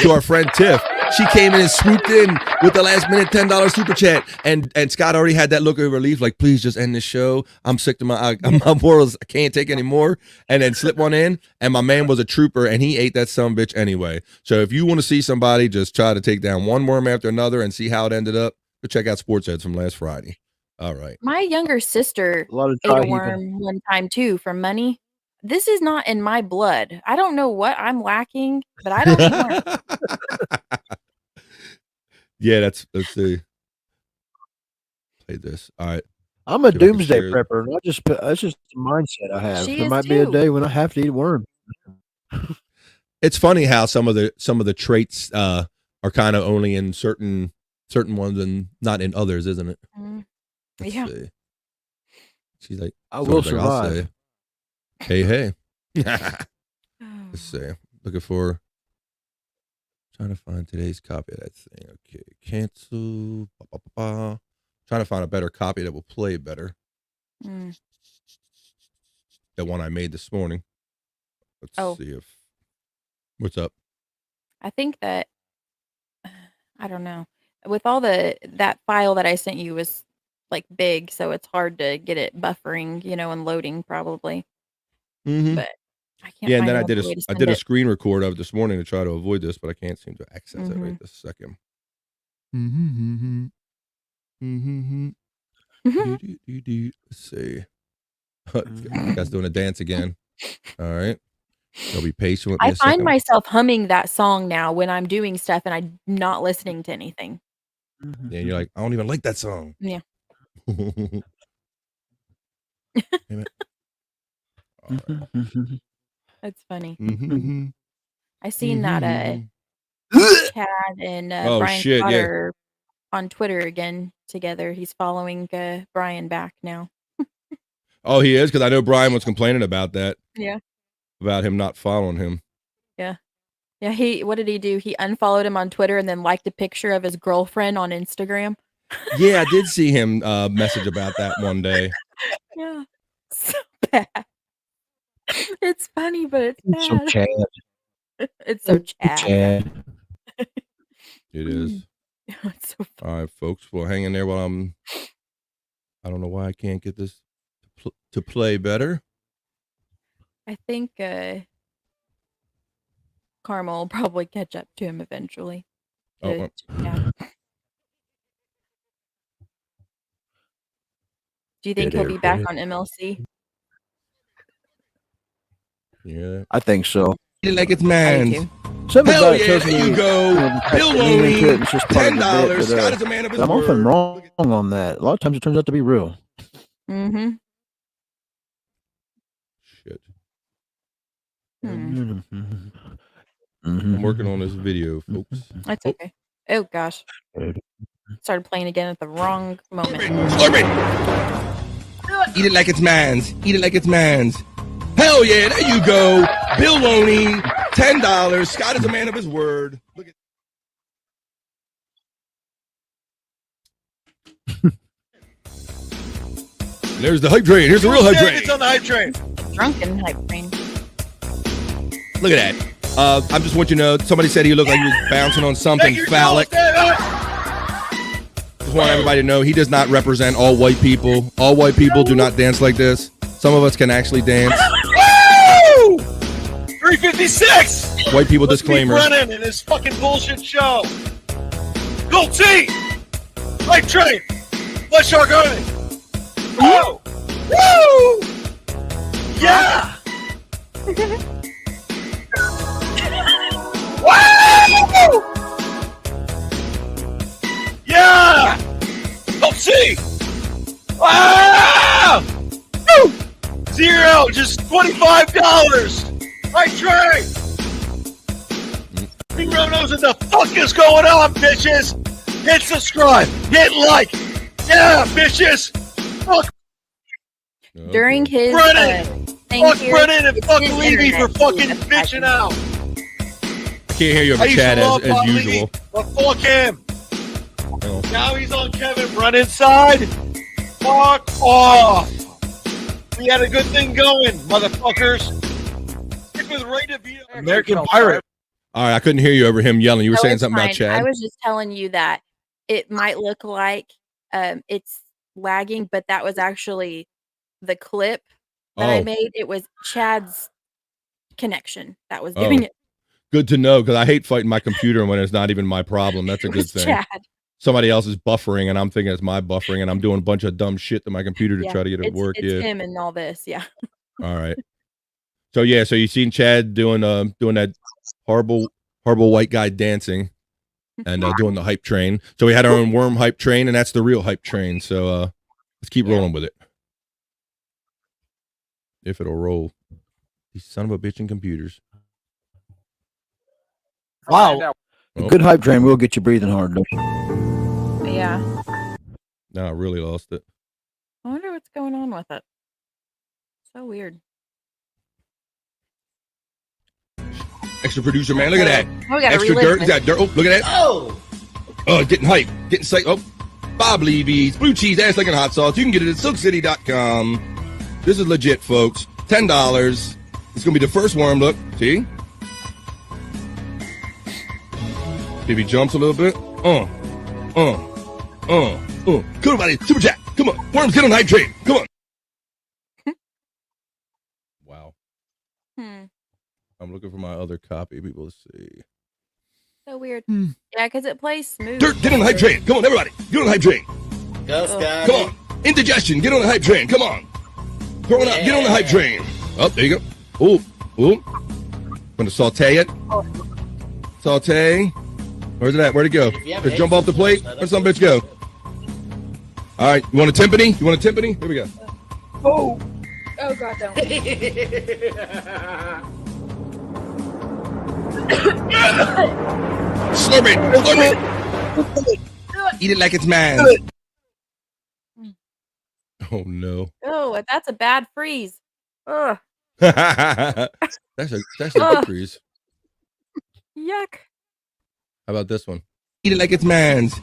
to our friend Tiff. She came in and swooped in with the last minute $10 super chat, and Scott already had that look of relief, like, please just end the show. I'm sick to my morals. I can't take any more. And then slip one in, and my man was a trooper, and he ate that sumbitch anyway. So if you want to see somebody just try to take down one worm after another and see how it ended up, go check out Sports Heads from last Friday. All right. My younger sister ate a worm one time too for money. This is not in my blood. I don't know what I'm lacking, but I don't eat worms. Yeah, let's see. Play this. All right. I'm a doomsday prepper. And that's just the mindset I have. There might be a day when I have to eat worms. It's funny how some of the traits are kind of only in certain ones and not in others, isn't it? Let's see. She's like, I will survive. Hey. Let's see. Looking for. Trying to find today's copy of that thing. Okay, cancel. Trying to find a better copy that will play better. the one I made this morning. Let's see if what's up. I think that I don't know. With all that file that I sent you was like big, so it's hard to get it buffering, and loading probably. Mm-hmm. But I can't. Yeah, and find then another way to I send did a it. screen record of this morning to try to avoid this, but I can't seem to access it right this second. Mm-hmm. Mm-hmm. Let's see. This guy's doing a dance again. All right. They'll be patient with me I a find second. myself humming that song now when I'm doing stuff and I'm not listening to anything. Yeah, you're like, I don't even like that song. Yeah. Damn it. All right. That's funny. Mm-hmm. I seen that Chad and Oh, Brian shit, yeah. Cotter on Twitter again together. He's following Brian back now. Oh, he is? Because I know Brian was complaining about that. Yeah. About him not following him. Yeah. Yeah, what did he do? He unfollowed him on Twitter and then liked a picture of his girlfriend on Instagram. Yeah, I did see him message about that one day. Yeah. So bad. It's funny, but it's bad. So Chad. It's so Chad. It is. It's so funny. All right, folks. Well, hang in there while I don't know why I can't get this to play better. I think Karma will probably catch up to him eventually. Oh, Yeah. Do you think he'll be back on MLC? Yeah. I think so. Like it's I do man. too. Something Hell about it yeah, tells there me, you go. Bill lean into it, Loney, it's just part of the $10. bit, but, Scott is a man of his I'm word. often wrong on that. A lot of times it turns out to be real. Mm-hmm. Shit. Hmm. I'm working on this video, folks. That's okay. Oh gosh. Started playing again at the wrong moment. Stormee! Eat it like it's man's. Eat it like it's man's. Hell yeah, there you go. Bill Loney, $10. Scott is a man of his word. Look at There's the hype train. Here's the real hype train. It's on the hype train. Drunken hype train. Look at that. I just want you to know, somebody said he looked like he was bouncing on something phallic. Just want everybody to know he does not represent all white people. All white people do not dance like this. Some of us can actually dance. Woo! 356. White people disclaimer. Brennan and his fucking bullshit show. Gold T. Hype train. Blood Shark Army. Woo! Woo! Yeah! Woo! Yeah! Let's see! Wow! Woo! Zero, just $25. Right train! Zero knows what the fuck is going on, bitches! Hit subscribe, hit like! Yeah, bitches! Fuck During his Brennan! thing Fuck here, Brennan and it's fuck his Levy for internet fucking that's bitching cracking. out! I can't hear you I over used chat to love as Bob usual. Levy, but fuck him! Oh. Now he's on Kevin Brennan's side. Fuck off! We had a good thing going, motherfuckers. Stick with Ray DeVito, American Pirate. All right, I couldn't hear you over him yelling. You were No, saying it's something about fine. Chad. I was just telling you that it might look like it's lagging, but that was actually the clip that I Oh. made. It was Chad's connection that was doing it. Good to know, because I hate fighting my computer when it's not even my problem. That's a It good was thing. Chad. Somebody else is buffering, and I'm thinking it's my buffering, and I'm doing a bunch of dumb shit to my computer to Yeah, try to get it to work. It's Yeah. him and all this. Yeah. All right. So yeah, so you seen Chad doing that horrible white guy dancing and doing the hype train. So we had our own worm hype train, and that's the real hype train. So let's keep rolling with it. If it'll roll. These son of a bitch in computers. Wow. A good hype train will get you breathing hard, though. Yeah. No, I really lost it. I wonder what's going on with it. So weird. Extra producer, man. Look at that. Oh, we gotta Extra relive dirt. this. Got dirt. Oh, look at that. Oh, getting hype. Getting psyched. Oh, Bob Levy's blue cheese, ass licking hot sauce. You can get it at silkcity.com. This is legit, folks. $10. It's gonna be the first worm. Look, see? Maybe jumps a little bit. Come on, buddy. Super chat. Come on. Worms, get on the hype train. Come on. Wow. I'm looking for my other copy. People, let's see. So weird. Yeah, because it plays smooth. Dirt, get on the hype train. Come on, everybody. Get on the hype train. Go, Scotty. Come on. Indigestion. Get on the hype train. Come on. Throwing up. Get on the hype train. Oh, there you go. Ooh. Gonna saute it. Saute. Where's it at? Where'd it go? Just jump off the plate. Where'd some bitch go? All right. You want a timpani? You want a timpani? Here we go. Oh God, don't. Slurp it. Slurp it. Eat it like it's mine. Oh no. Oh, that's a bad freeze. Ugh. That's a good freeze. Yuck. How about this one? Eat it like it's man's.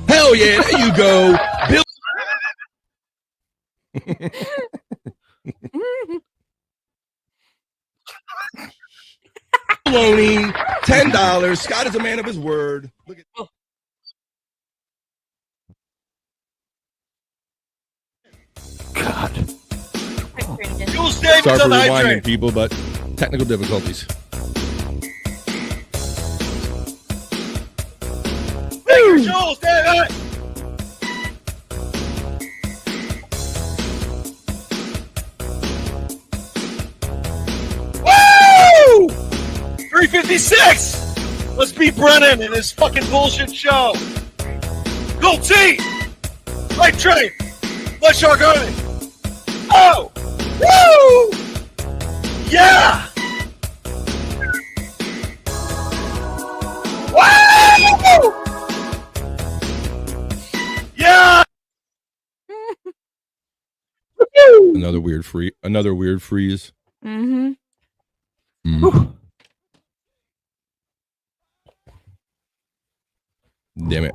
Hell yeah, there you go. Bill. Baloney, $10. Scott is a man of his word. Look at God. Jules Davis sorry for on the hype rewinding, train. people, but technical difficulties. Thank you, Jules Davis. Woo! 356. Let's beat Brennan in his fucking bullshit show. Gold T. Hype train. Blood Shark Army. Oh! Woo! Yeah! Woo! Yeah! Another weird freeze. Mm-hmm. Damn it.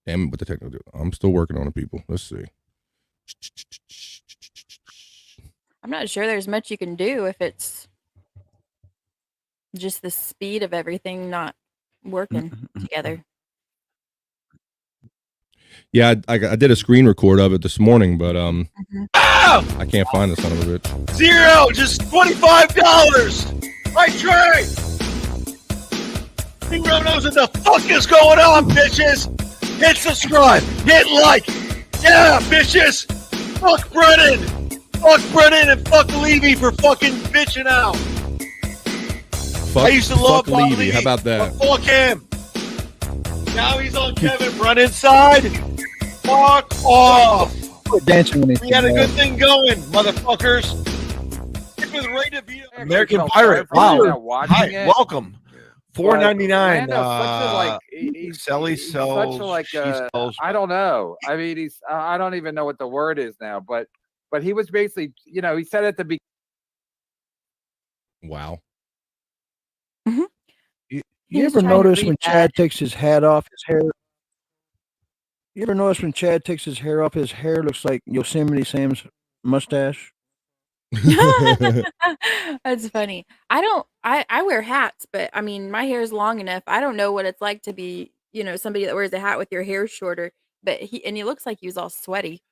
Damn it with the technical. I'm still working on it, people. Let's see. I'm not sure there's much you can do if it's just the speed of everything not working together. Yeah, I did a screen record of it this morning, but I can't find the son of a bitch. Zero, just $25. Hype train. Zero knows what the fuck is going on, bitches. Hit subscribe. Hit like. Yeah, bitches. Fuck Brennan. Fuck Brennan and fuck Levy for fucking bitching out. I used to love Bob Levy. How about that? Fuck him. Now he's on Kevin Brennan's side. Fuck off. Quit dancing when We had a good thing going, motherfuckers. It was ready to be American Pirate. Wow. Hi, welcome. $4.99. Sally sells. Such a, like, I don't know. I mean, I don't even know what the word is now, but he was basically, he said at the beginning. Wow. You ever notice when Chad takes his hat off, his hair? You ever notice when Chad takes his hair off, his hair looks like Yosemite Sam's mustache? That's funny. I wear hats, but I mean, my hair is long enough. I don't know what it's like to be, somebody that wears a hat with your hair shorter, but he looks like he was all sweaty.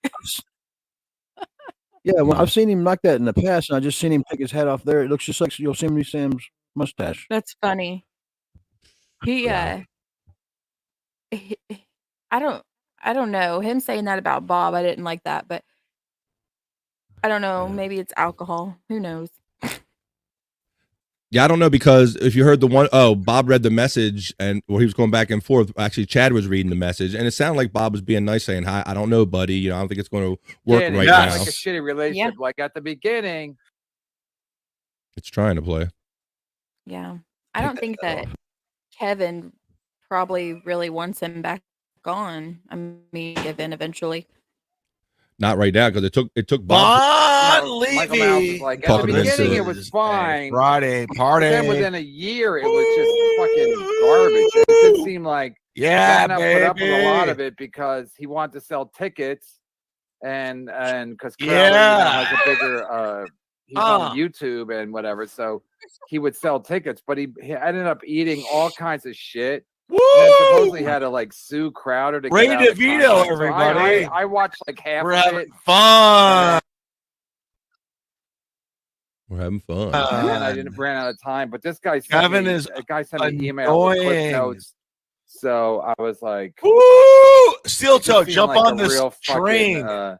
Yeah, well, I've seen him like that in the past, and I just seen him take his hat off there. It looks just like Yosemite Sam's mustache. That's funny. I don't know. Him saying that about Bob, I didn't like that, but I don't know. Maybe it's alcohol. Who knows? Yeah, I don't know, because if you heard Bob read the message and he was going back and forth. Actually, Chad was reading the message, and it sounded like Bob was being nice, saying, "Hi, I don't know, buddy. I don't think it's going to work right now." Like a shitty relationship, like at the beginning. It's trying to play. Yeah, I don't think that Kevin probably really wants him back on. I mean, eventually. Not right now, because it took Bob. Levy. Like, at the beginning, it was fine. Friday party. Then within a year, it was just fucking garbage. It didn't seem like Yeah, put up with a lot of it because he wanted to sell tickets, and because Crowder has a bigger he's on YouTube and whatever, so he would sell tickets, but he ended up eating all kinds of shit. Woo! And supposedly had to like sue Crowder to Ray get out of the DeVito, contract. So everybody. I watched like half We're of having it. fun. We're having fun. And I ran out of time, but this guy sent Kevin me, is a guy sent me an email with clip annoying. notes. So I was like, Woo! Steel it toe, just seemed jump like on a this real train. fucking,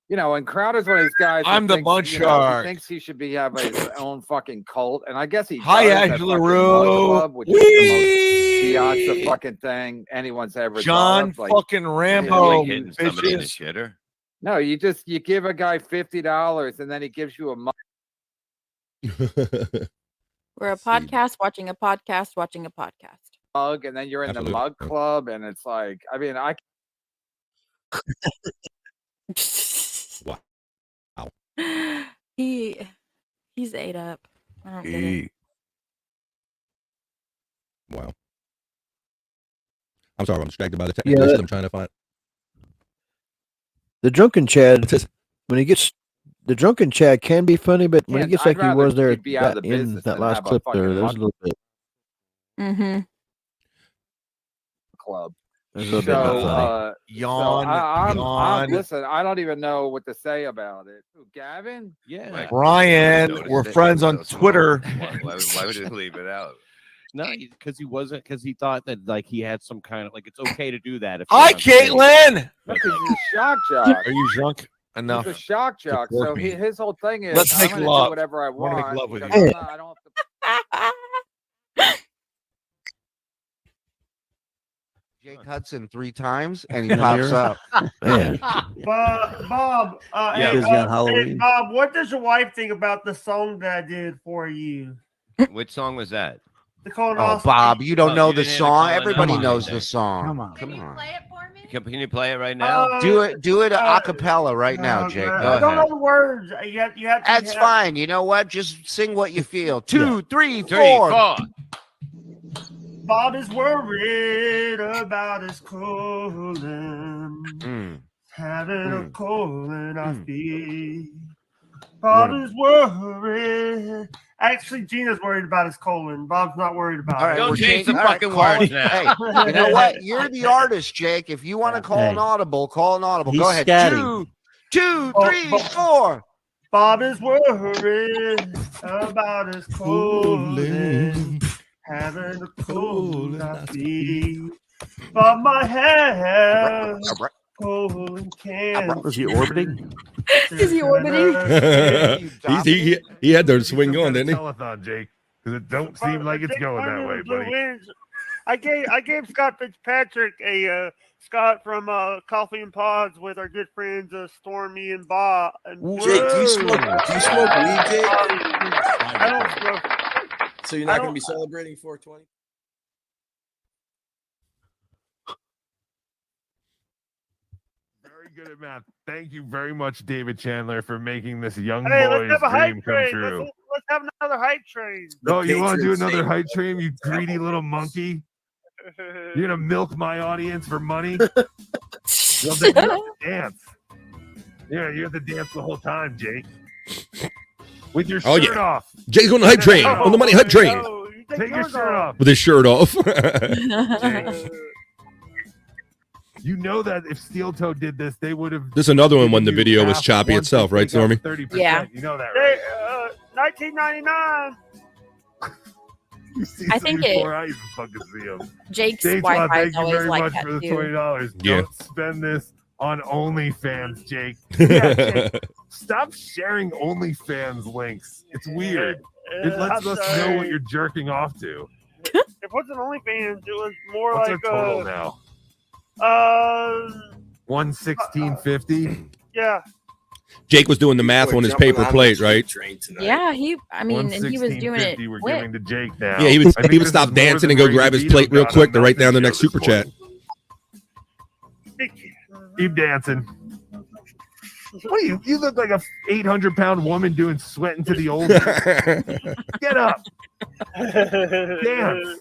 you know, and Crowder's one of these guys. I'm the thinks, munch you know, shark. he thinks he should have his own fucking cult, and I guess he Hi, does at Angela fucking Rue. Mug Club, which is the most Piazza fucking thing anyone's ever John thought of. Like, fucking Rambo, Like hitting somebody in the bitches. shitter. no, you give a guy $50 and then he gives you a mug. We're a podcast watching a podcast watching a podcast. And then you're in Absolutely. the Mug Club, and it's like, I mean, Wow. He's ate up. I don't get it. Wow. I'm sorry, I'm distracted by the text. Yeah, I'm trying to find. The drunken Chad, What's this? when he gets the drunken Chad can be funny, but when he Can't- gets I'd like he rather was there he'd be out of that- the in business that than last have a clip fucking there, there's a Mug little bit. Mm-hmm. Club. There's a little So, bit not funny. Yawn, I'm yawn. listen, I don't even know what to say about it. Who, Gavin? Yeah. Like, Brian, Noticed we're it. friends on So small. Twitter. Why would you leave it out? No, because he thought that like he had some kind of like it's okay to do that. If Hi, you're on stage. Caitlin. Because he's a shock jock. Are you drunk enough? He's a shock jock. work So me. his whole thing is, Let's I'm make gonna love. do whatever I I wanna want. make love with because you. I don't have to. Jake Hudson 3 times and he pops up. Man. Bob, Yeah. hey, Busy on hey, Halloween. Bob, what does your wife think about the song that I did for you? Which song was that? The Oh, colonoscopy. Bob, you don't Oh, know you the didn't hear the song. call? Everybody Come on, knows man. the song. Come on. Come on. Can you play it right now? Do it a cappella right now, Jake. I Go don't ahead. know the words. You have to That's have- fine. You know what? Just sing what you feel. 2, 3, 4. 3, 4. Bob is worried about his colon. Mm. Having a colonoscopy. Bob is worried. Actually, Gina's worried about his colon. Bob's not worried about All right, it. Don't we're change the changing- all right, fucking call words it. now. Hey, you know what? You're the artist, Jake. If you want to call an audible, call an audible. Go ahead. 2, 2, 3, 4. Bob is worried about his colon. Having a colonoscopy. Bob might have colon cancer. Was he orbiting? Is he orbiting? he had their swing going, didn't he? Telethon, Jake, because it don't seem like it's going that way, Blue buddy. Winds. I gave Scott Fitzpatrick a Scott from Coffee and Pods with our good friends Stormee and Bob. And Jake, do you smoke weed, Jake? I don't smoke. So you're not going to be celebrating 420? Very good at math. Thank you very much, David Chandler, for making this young Hey, let's boy's have a hype dream come train. true. Let's have another hype train. Oh, you want to do Patriots another ain't- hype train, you greedy little monkey? You're gonna milk my audience for money? You have to dance. Yeah, you have to dance the whole time, Jake. With your Oh, shirt yeah. off. Jake's on the hype train. On the money hype train. Take your shirt off. With his shirt off. You know that if Steel Toe did this, they would have. This is another one when the given video you was half choppy once itself, you right, take off Stormee? 30%. Yeah. You know that, Hey, right? 1999. You see I some think before I even fucking see him. Jake's Jake's Wi-Fi thank is you always very like much that for the too. $20. Yeah. Don't spend this on OnlyFans, Jake. Yeah, Jake. Stop sharing OnlyFans links. It's weird. It lets I'm us know sorry. what you're jerking off to. It wasn't OnlyFans. It was more What's like our total now? 116.50. Yeah. Jake was doing the math on his paper plate, right? Yeah, I mean, and he was doing it We're quick. giving to Jake now. Yeah, he I would think he would this stop is more dancing than and go Ray grab his DeVito plate real got quick on to write down the that next video super this chat. Keep dancing. What do you look like a 800-pound woman doing sweating to the oldies. Get up. Dance.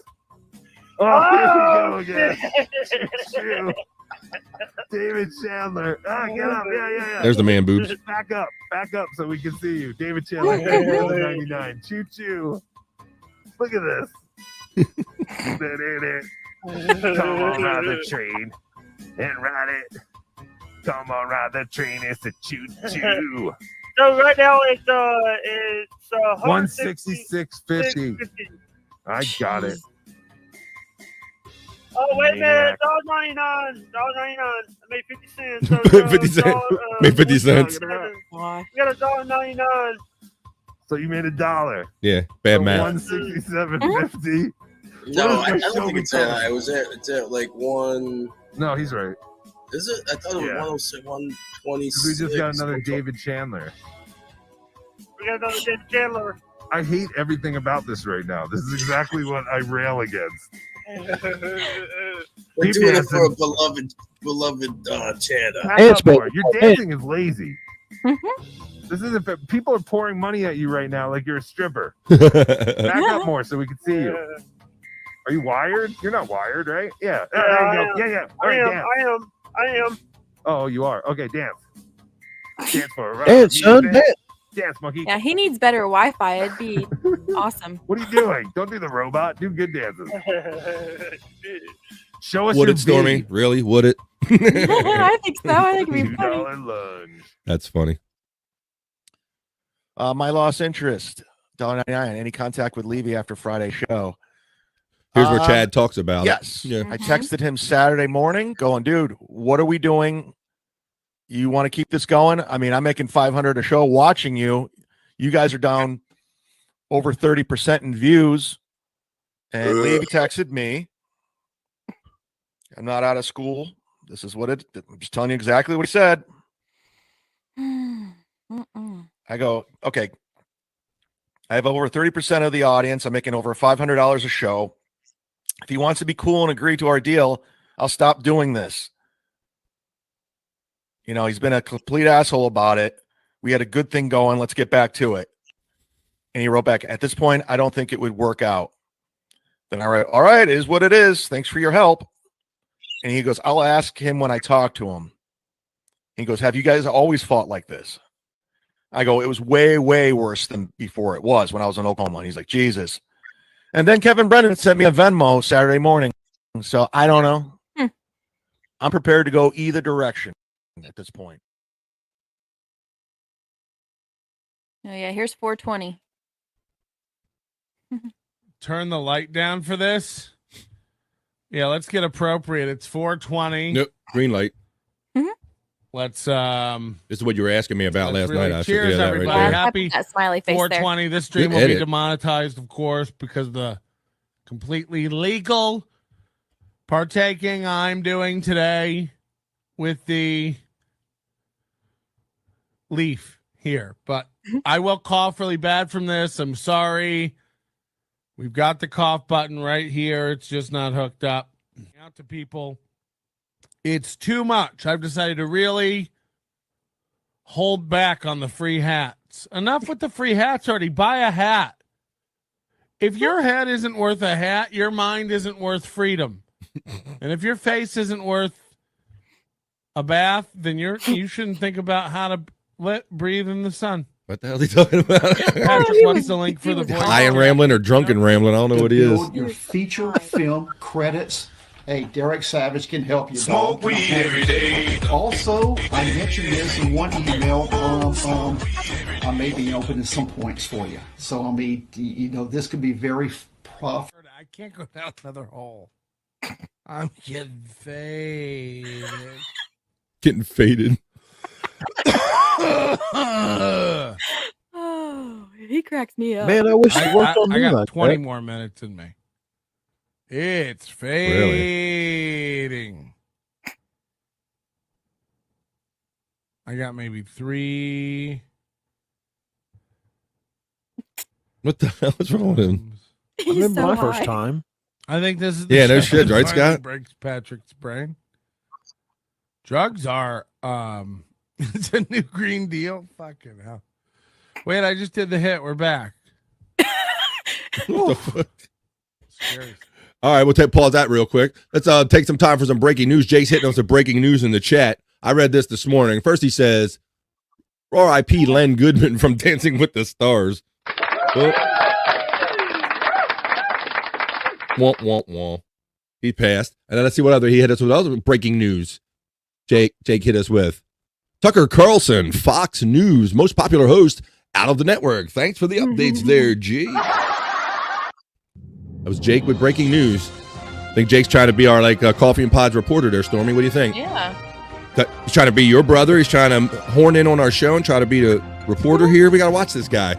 Oh, here we go again. Choo-choo. David Chandler. Get up. Yeah. There's the man boobs. Back up so we can see you. David Chandler, $1.99. Choo choo. Look at this. Come on, ride the train and ride it. Come on, ride the train. It's a choo choo. So right now it's 166.50. I got it. Oh wait a minute, $1.99. I made 50 cents. So, 50 cents. Made 50 cents. We got $1.99. So you made $1. Yeah, bad math. 167.50. No, I don't think it's that high. It's at like one. No, he's right. Is it? I thought it was 126. We just got another David Chandler. We got another David Chandler. I hate everything about this right now. This is exactly what I rail against. We're doing it for a beloved Chanda. Your dancing is lazy. This isn't. People are pouring money at you right now like you're a stripper. Back up more so we can see you. Are you wired? You're not wired, right? Yeah. Yeah. All right, I am. Oh, you are. Okay, dance. Dance for it. Dance, son. Dance, monkey. Yeah, he needs better Wi-Fi. It'd be awesome. What are you doing? Don't do the robot. Do good dances. Show us Would your it, Stormee? beat. Really? Would it? I think so. I think it'd be funny. $2 lunge. That's funny. My lost interest, $1.99. Any contact with Levy after Friday show? Here's where Chad talks about yes. it. Yeah. I texted him Saturday morning going, dude, what are we doing? You want to keep this going? I mean, I'm making $500 a show watching you. You guys are down over 30% in views. And Levy texted me. I'm not out of school. This is what I'm just telling you exactly what he said. I go, okay. I have over 30% of the audience. I'm making over $500 a show. If he wants to be cool and agree to our deal, I'll stop doing this. You know, he's been a complete asshole about it. We had a good thing going. Let's get back to it. And he wrote back, at this point, I don't think it would work out. Then I write, all right, it is what it is. Thanks for your help. And he goes, I'll ask him when I talk to him. He goes, have you guys always fought like this? I go, it was way, way worse than before it was when I was in Oklahoma. And he's like, Jesus. And then Kevin Brennan sent me a Venmo Saturday morning. So I don't know. I'm prepared to go either direction at this point. Oh yeah, here's 420. Turn the light down for this. Yeah, let's get appropriate. It's 420. Nope. Green light. Let's This is what you were asking me about last really night. cheers, everybody. Right Happy that smiley face 420. there. This stream Good will be edit. demonetized, of course, because the completely legal partaking I'm doing today with the leaf here. But I will cough really bad from this. I'm sorry. We've got the cough button right here. It's just not hooked up. Out to people. It's too much. I've decided to really hold back on the free hats. Enough with the free hats already. Buy a hat. If your head isn't worth a hat, your mind isn't worth freedom. And if your face isn't worth a bath, then you shouldn't think about how to breathe in the sun. What the hell is he talking about? Patrick, what's the link for the voice? High and rambling or drunken rambling? I don't know what he is. Build your feature film credits. Hey, Derek Savage can help you. Smoke dog. weed every day. Also, I mentioned this in one email. I may be opening some points for you. So, I mean, this could be very profitable. I can't go down another hole. I'm getting faded. Getting faded. Oh, he cracks me up. Man, I wish it worked on I me got like 20 that. more minutes in me. It's fading. I got maybe 3. What the hell is wrong with him? I remember my first time. I think this is Yeah, no show shit, that right, finally Scott? breaks Patrick's brain. Drugs are it's a new Green Deal. Fucking hell. Wait, I just did the hit. We're back. What the fuck? Scary. All right, we'll pause that real quick. Let's take some time for some breaking news. Jake's hitting us with breaking news in the chat. I read this morning. First, he says, R.I.P. Len Goodman from Dancing with the Stars. Well, wah. He passed. And then let's see what other he hit us with. Other breaking news. Jake hit us with. Tucker Carlson, Fox News, most popular host out of the network. Thanks for the updates there, Jake. That was Jake with breaking news. I think Jake's trying to be our Coffee and Pods reporter there, Stormee. What do you think? Yeah. He's trying to be your brother. He's trying to horn in on our show and try to be the reporter here. We got to watch this guy.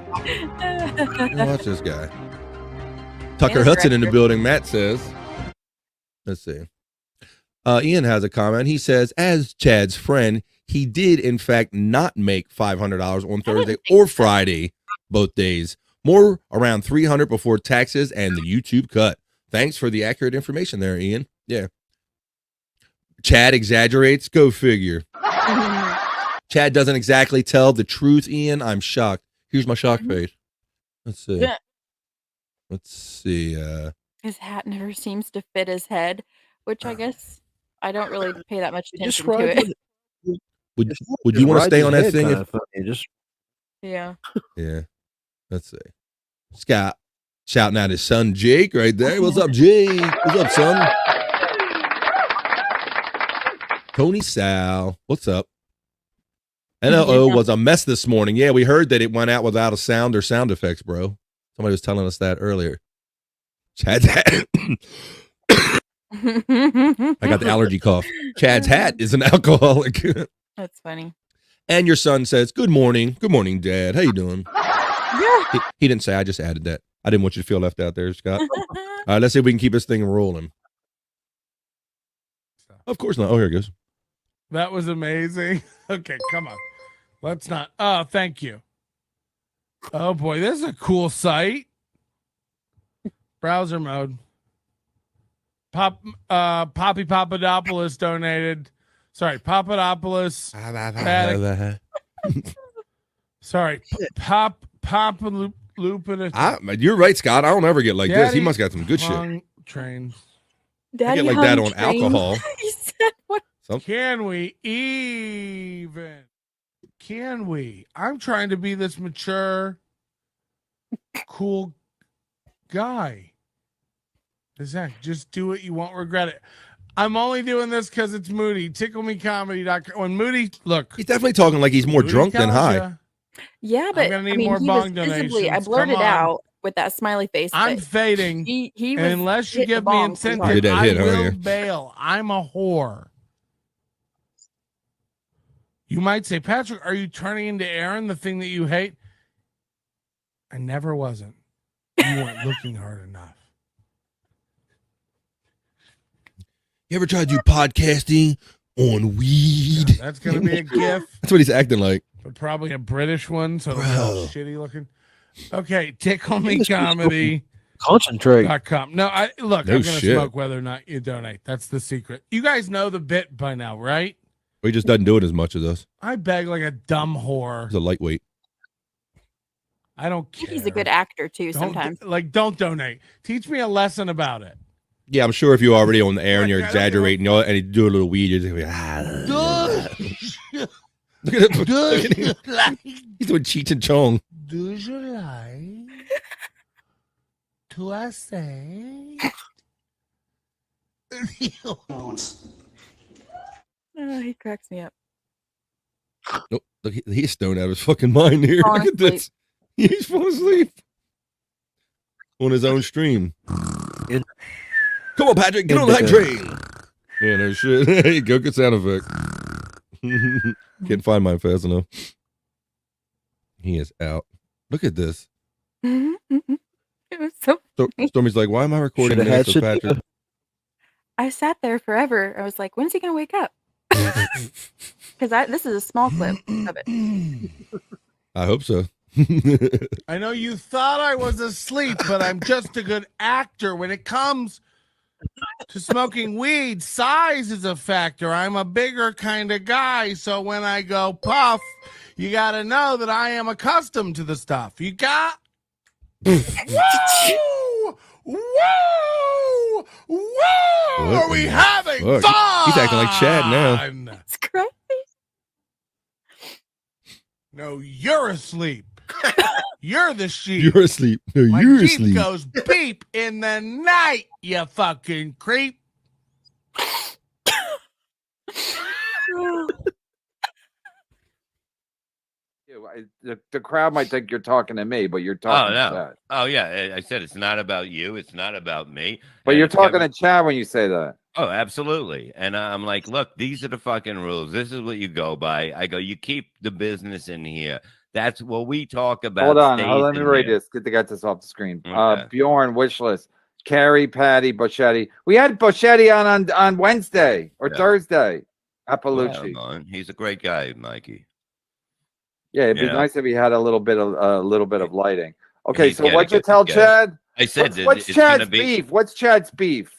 Watch this guy. Tucker Hudson in the building, Matt says. Let's see. Ian has a comment. He says, as Chad's friend, he did, in fact, not make $500 on Thursday or Friday, both days. More around $300 before taxes and the YouTube cut. Thanks for the accurate information there, Ian. Yeah. Chad exaggerates. Go figure. Chad doesn't exactly tell the truth, Ian. I'm shocked. Here's my shock face. Let's see. Yeah. Let's see. His hat never seems to fit his head, which I guess I don't really pay that much attention Just to ride it. Would you want to stay on that thing? Yeah. Yeah. Let's see. Scott shouting out his son Jake right there. What's up, Jake? What's up, son? Tony Sal. What's up? NLO was a mess this morning. Yeah, we heard that it went out without a sound or sound effects, bro. Somebody was telling us that earlier. Chad's hat. I got the allergy cough. Chad's hat is an alcoholic. That's funny. And your son says, good morning. Good morning, Dad. How you doing? Yeah. He didn't say, I just added that. I didn't want you to feel left out there, Scott. All right, let's see if we can keep this thing rolling. Of course not. Oh, here it goes. That was amazing. Okay, come on. Let's not. Oh, thank you. Oh, boy. This is a cool site. Browser mode. Poppy Papadopoulos donated. Sorry, Papadopoulos. Sorry, Papalupin. You're right, Scott. I don't ever get like this. He must got some good shit. Train. I get like that on alcohol. He said, what? Can we even? Can we? I'm trying to be this mature, cool guy. Zach, just do it. You won't regret it. I'm only doing this because it's Moody. TickleMeComedy.com. When Moody, look. He's definitely talking like he's more Moody drunk than high. Yeah, but I'm gonna I need mean, more he bong was visibly, I donations. blurted Come on. out with that smiley face. I'm but fading. He And was unless you hitting the give me bong pretty incentive, hard. You did that hit, I huh, will yeah. bail. I'm a whore. You might say, Patrick, are you turning into Aaron, the thing that you hate? I never wasn't. You weren't looking hard enough. You ever tried to do podcasting on weed? That's going to be a gif. That's what he's acting like. But probably a British one, so it'll be all shitty looking. Okay, TickleMeComedy.com. Concentrate. No, look, No I'm going to shit. smoke whether or not you donate. That's the secret. You guys know the bit by now, right? He just doesn't do it as much as us. I beg like a dumb whore. He's a lightweight. I don't I think care. he's a good actor too. Sometimes. Don't donate. Teach me a lesson about it. Yeah, I'm sure if you're already on the air and you're exaggerating, and you do a little weed, you're just Look at him. He's doing Cheech and Chong. Do you like to I say? Oh, he cracks me up. Nope. Look, he's stoned out of his fucking mind here. Falling Look at this. He's falling asleep on his own stream. Come on, Patrick, get on that train. Yeah, no shit. There you go. Good sound effect. Can't find mine fast enough. He is out. Look at this. It was so. Stormy's like, why am I recording Shoulda had this with Patrick? I sat there forever. I was like, when's he gonna wake up? Because this is a small clip of it. I hope so. I know you thought I was asleep, but I'm just a good actor. When it comes to smoking weed, size is a factor. I'm a bigger kind of guy, so when I go puff, you got to know that I am accustomed to the stuff. You got... Woo! Whoa! Whoa! Are we having Fuck. fun? He's acting like Chad now. It's crazy. No, you're asleep. You're the sheep. You're asleep. No, My you're Jeep asleep. goes beep in the night, you fucking creep. The crowd might think you're talking to me, but you're talking to Chad. Oh yeah, I said it's not about you. It's not about me. But And you're it's talking Kevin- to Chad when you say that. Oh, absolutely. And I'm like, look, these are the fucking rules. This is what you go by. I go, you keep the business in here. That's what we talk about. Hold on. stays Let me in read here. this. Get this off the screen. Okay. Bjorn, wish list. Carrie, Patty, Boschetti. We had Boschetti on Wednesday or Thursday at Well, Palucci. he's a great guy, Mikey. Yeah, it'd be Yeah. nice if he had a little bit of lighting. Okay, He's so gotta what'd you get tell together. Chad? I said What's it's gonna Chad's be- beef? What's Chad's beef?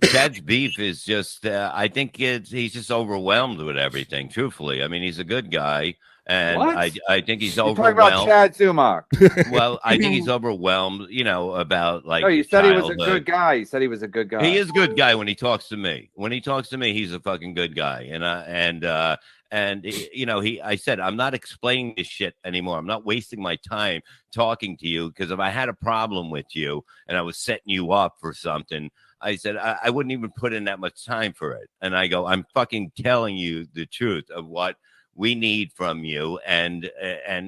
Chad's beef is just, I think he's just overwhelmed with everything. Truthfully, I mean, he's a good guy, and What? I think he's You're talking overwhelmed. about Chad Zumach. Well, I think he's overwhelmed. About like. No, you his said he was a childhood. good guy. You said he was a good guy. He is a good guy when he talks to me. When he talks to me, he's a fucking good guy. I said, I'm not explaining this shit anymore. I'm not wasting my time talking to you, because if I had a problem with you and I was setting you up for something, I said, I wouldn't even put in that much time for it. And I go, I'm fucking telling you the truth of what we need from you, and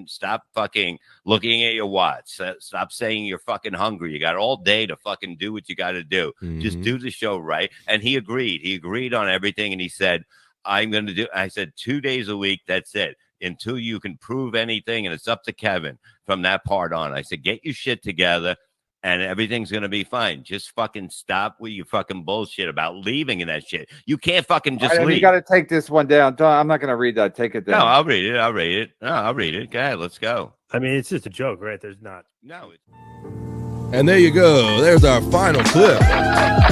stop fucking looking at your watch. Stop saying you're fucking hungry. You got all day to fucking do what you got to do. Just do the show right. And he agreed. He agreed on everything, and he said, I'm going to do. I said 2 days a week. That's it. Until you can prove anything, and it's up to Kevin from that part on. I said, get your shit together, and everything's going to be fine. Just fucking stop with your fucking bullshit about leaving and that shit. You can't fucking just leave. You got to take this one down. I'm not going to read that. Take it down. No, I'll read it. No, I'll read it. Go ahead. Let's go. I mean, it's just a joke, right? There's not. No. And there you go. There's our final clip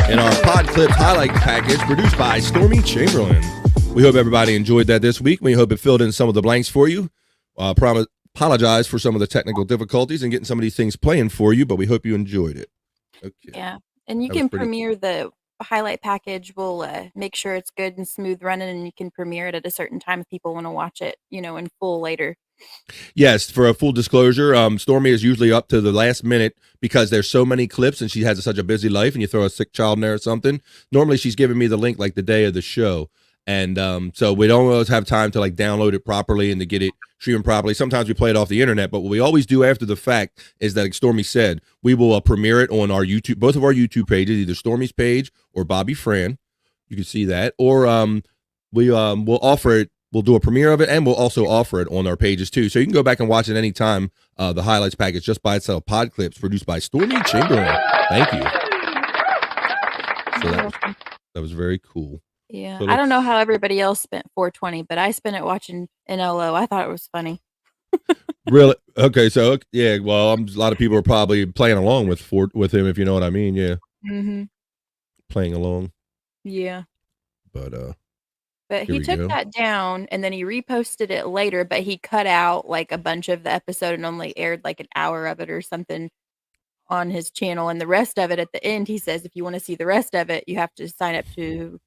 in our Pod Clips highlight package produced by Stormee Chamberlain. We hope everybody enjoyed that this week. We hope it filled in some of the blanks for you. Apologize for some of the technical difficulties and getting some of these things playing for you, but we hope you enjoyed it. Okay. Yeah. And you That was can pretty premiere the highlight package. We'll make sure it's good and smooth running, and you can premiere it at a certain time if people want to watch it, in full later. Yes, for a full disclosure, Stormee is usually up to the last minute because there's so many clips and she has such a busy life, and you throw a sick child in there or something. Normally she's giving me the link like the day of the show. And so we don't always have time to like download it properly and to get it streaming properly. Sometimes we play it off the internet, but what we always do after the fact is that, like Stormee said, we will premiere it on our YouTube, both of our YouTube pages, either Stormee's page or Bobby Fran. You can see that, or we'll offer it. We'll do a premiere of it, and we'll also offer it on our pages too. So you can go back and watch it anytime. The highlights package just by itself, Pod Clips, produced by Stormee Chamberlain. Thank you. So that was very cool. Yeah. So I don't know how everybody else spent 420, but I spent it watching NLO. I thought it was funny. Really? Okay. So yeah. Well, a lot of people are probably playing along with him, if you know what I mean. Yeah. Mm-hmm. Playing along. Yeah. But But here he we took go. that down, and then he reposted it later, but he cut out like a bunch of the episode and only aired like an hour of it or something on his channel. And the rest of it at the end, he says, if you want to see the rest of it, you have to sign up to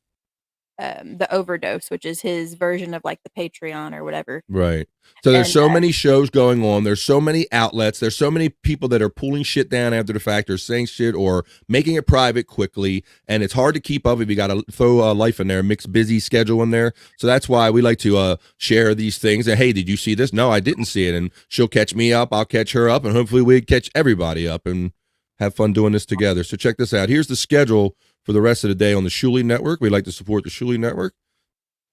the Overdose, which is his version of like the Patreon or whatever. Right. So there's And, so many shows going on. There's so many outlets. There's so many people that are pulling shit down after the fact, or saying shit, or making it private quickly. And it's hard to keep up if you got to throw life in there, mix busy schedule in there. So that's why we like to share these things. And hey, did you see this? No, I didn't see it. And she'll catch me up. I'll catch her up. And hopefully we catch everybody up and have fun doing this together. So check this out. Here's the schedule for the rest of the day on the Shuli Network. We like to support the Shuli Network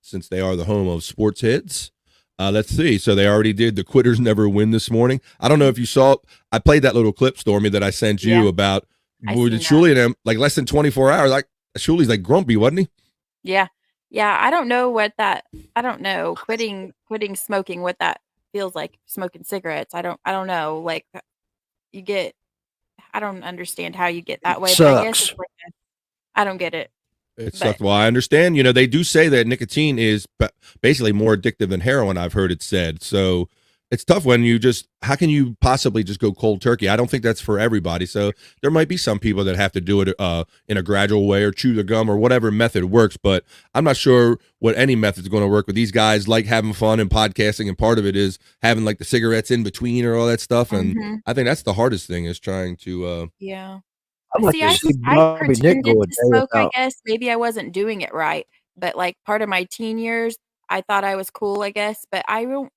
since they are the home of sports hits. Let's see. So they already did the Quitters Never Win this morning. I don't know if you saw, I played that little clip, Stormee, that I sent you about with Shuli and them, like less than 24 hours. Like Shuli's like grumpy, wasn't he? Yeah. Yeah. I don't know quitting smoking, what that feels like, smoking cigarettes. I don't know. Like I don't understand how you get that way. But I guess Sucks. it's worth it. I don't get it. It sucks. Well, I understand. They do say that nicotine is basically more addictive than heroin. I've heard it said. So it's tough when you just, how can you possibly just go cold turkey? I don't think that's for everybody. So there might be some people that have to do it in a gradual way or chew the gum or whatever method works. But I'm not sure what any method is going to work with these guys. Like having fun and podcasting, and part of it is having like the cigarettes in between or all that stuff. And I think that's the hardest thing, is trying to. Yeah. I'd like See, to I see I Bobby Nick pretended go a to day smoke, I without. guess. Maybe I wasn't doing it right, but like part of my teen years, I thought I was cool, I guess, but I don't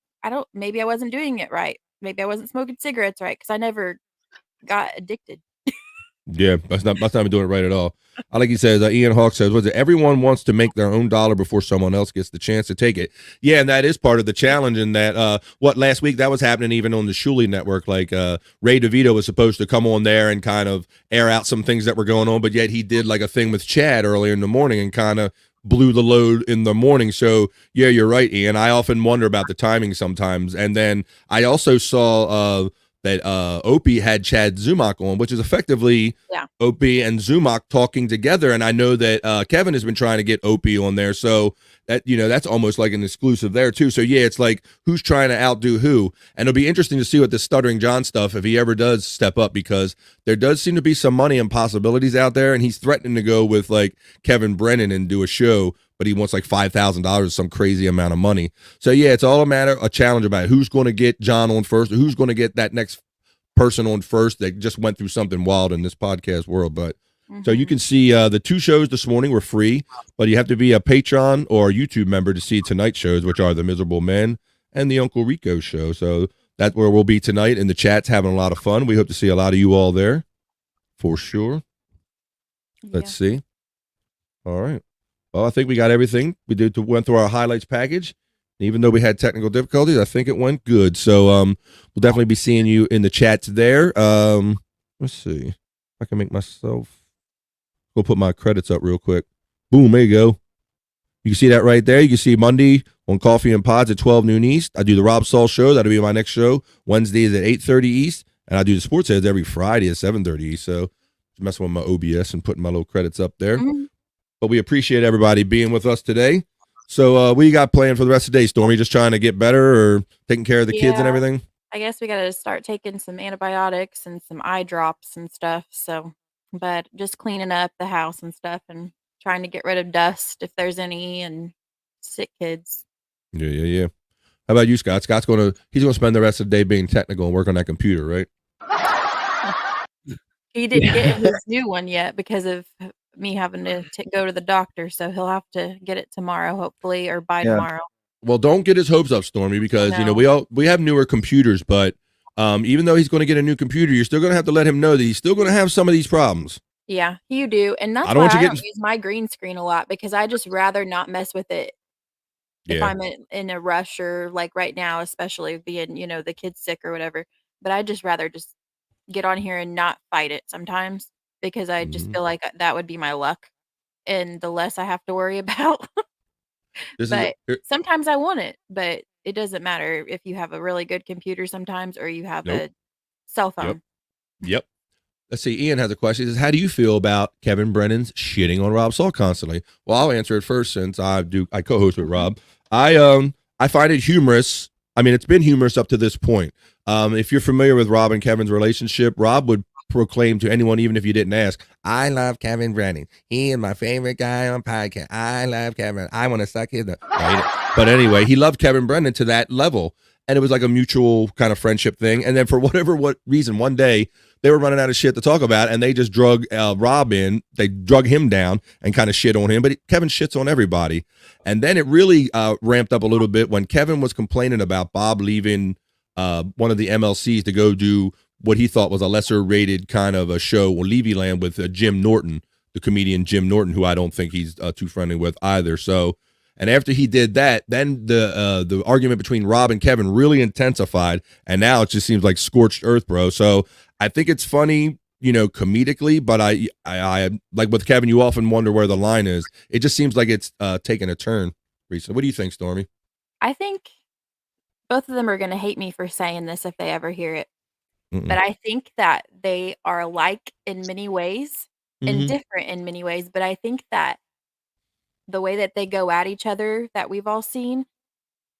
maybe I wasn't doing it right. Maybe I wasn't smoking cigarettes right, because I never got addicted. Yeah, that's not even doing it right at all. I like he says, Ian Hawk says, was it everyone wants to make their own dollar before someone else gets the chance to take it? Yeah, and that is part of the challenge. In that, what last week that was happening even on the Shuli Network. Like Ray DeVito was supposed to come on there and kind of air out some things that were going on, but yet he did like a thing with Chad earlier in the morning and kind of blew the load in the morning. So yeah, you're right, Ian. I often wonder about the timing sometimes. And then I also saw that Opie had Chad Zumach on, which is effectively Opie and Zumach talking together. And I know that Kevin has been trying to get Opie on there. So that, that's almost like an exclusive there too. So yeah, it's like who's trying to outdo who. And it'll be interesting to see what the Stuttering John stuff, if he ever does step up, because there does seem to be some money and possibilities out there. And he's threatening to go with like Kevin Brennan and do a show, but he wants like $5,000, some crazy amount of money. So yeah, it's all a challenge about who's going to get John on first, or who's going to get that next person on first that just went through something wild in this podcast world. But so you can see the two shows this morning were free, but you have to be a Patreon or a YouTube member to see tonight's shows, which are the Miserable Men and the Uncle Rico show. So that's where we'll be tonight, and the chat's having a lot of fun. We hope to see a lot of you all there for sure. Let's see. All right. Well, I think we got everything. We went through our highlights package. Even though we had technical difficulties, I think it went good. So we'll definitely be seeing you in the chats there. Let's see. I can make myself go put my credits up real quick. Boom, there you go. You can see that right there. You can see Monday on Coffee and Pods at 12 noon East. I do the Rob Saul show. That'll be my next show. Wednesdays at 8:30 East. And I do the Sports Heads every Friday at 7:30 East. So messing with my OBS and putting my little credits up there. But we appreciate everybody being with us today. So what you got planned for the rest of the day, Stormee? Just trying to get better or taking care of the kids and everything? I guess we got to start taking some antibiotics and some eye drops and stuff. So, but just cleaning up the house and stuff and trying to get rid of dust if there's any, and sick kids. Yeah. How about you, Scott? Scott's he's going to spend the rest of the day being technical and work on that computer, right? He didn't get his new one yet because of me having to go to the doctor, so he'll have to get it tomorrow, hopefully, or by tomorrow. Well, don't get his hopes up, Stormee, because we have newer computers, but even though he's going to get a new computer, you're still going to have to let him know that he's still going to have some of these problems. Yeah, you do, and that's why I don't use my green screen a lot, because I just rather not mess with it if I'm in a rush, or like right now, especially being the kid's sick or whatever. But I just rather just get on here and not fight it sometimes, because I just feel like that would be my luck, and the less I have to worry about. But sometimes I want it, but it doesn't matter if you have a really good computer sometimes, or you have a cell phone. Yep. Let's see. Ian has a question. He says, how do you feel about Kevin Brennan's shitting on Rob Saul constantly? Well, I'll answer it first, since I co-host with Rob. I find it humorous. I mean, it's been humorous up to this point. If you're familiar with Rob and Kevin's relationship, Rob would proclaim to anyone, even if you didn't ask, I love Kevin Brennan. He is my favorite guy on podcast. I love Kevin. I want to suck his nut. But anyway, he loved Kevin Brennan to that level. And it was like a mutual kind of friendship thing. And then for what reason, one day they were running out of shit to talk about, and they just drug Rob in. They drug him down and kind of shit on him. But Kevin shits on everybody. And then it really ramped up a little bit when Kevin was complaining about Bob leaving one of the MLCs to go do what he thought was a lesser rated kind of a show on Levy Land with Jim Norton, the comedian Jim Norton, who I don't think he's too friendly with either. So, and after he did that, then the argument between Rob and Kevin really intensified, and now it just seems like scorched earth, bro. So I think it's funny, comedically, but I like with Kevin, you often wonder where the line is. It just seems like it's taken a turn recently. What do you think, Stormee? I think both of them are going to hate me for saying this if they ever hear it. But I think that they are alike in many ways and different in many ways. But I think that the way that they go at each other that we've all seen,